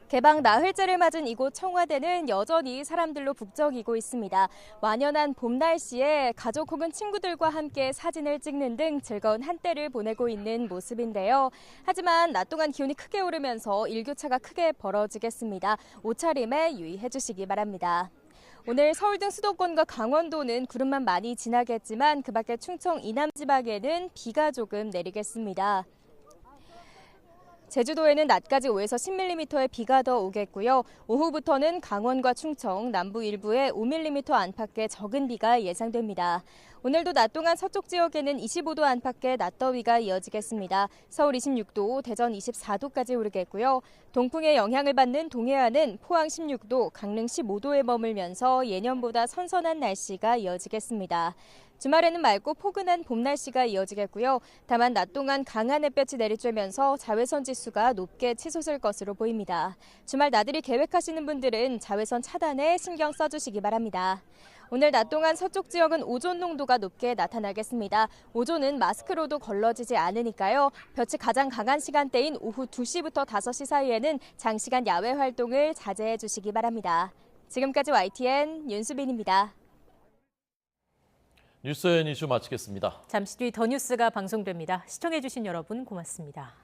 개방 나흘째를 맞은 이곳 청와대는 여전히 사람들로 북적이고 있습니다. 완연한 봄 날씨에 가족 혹은 친구들과 함께 사진을 찍는 등 즐거운 한때를 보내고 있는 모습인데요. 하지만 낮 동안 기온이 크게 오르면서 일교차가 크게 벌어지겠습니다. 옷차림에 유의해 주시기 바랍니다. 오늘 서울 등 수도권과 강원도는 구름만 많이 지나겠지만 그 밖에 충청 이남 지방에는 비가 조금 내리겠습니다. 제주도에는 낮까지 5에서 10mm의 비가 더 오겠고요. 오후부터는 강원과 충청, 남부 일부에 5mm 안팎의 적은 비가 예상됩니다. 오늘도 낮 동안 서쪽 지역에는 25도 안팎의 낮더위가 이어지겠습니다. 서울 26도, 대전 24도까지 오르겠고요. 동풍의 영향을 받는 동해안은 포항 16도, 강릉 15도에 머물면서 예년보다 선선한 날씨가 이어지겠습니다. 주말에는 맑고 포근한 봄 날씨가 이어지겠고요. 다만 낮 동안 강한 햇볕이 내리쬐면서 자외선 지수가 높게 치솟을 것으로 보입니다. 주말 나들이 계획하시는 분들은 자외선 차단에 신경 써주시기 바랍니다. 오늘 낮 동안 서쪽 지역은 오존 농도가 높게 나타나겠습니다. 오존은 마스크로도 걸러지지 않으니까요. 볕이 가장 강한 시간대인 오후 2시부터 5시 사이에는 장시간 야외 활동을 자제해 주시기 바랍니다. 지금까지 YTN 윤수빈입니다. 뉴스앤 이슈 마치겠습니다. 잠시 뒤 더 뉴스가 방송됩니다. 시청해주신 여러분 고맙습니다.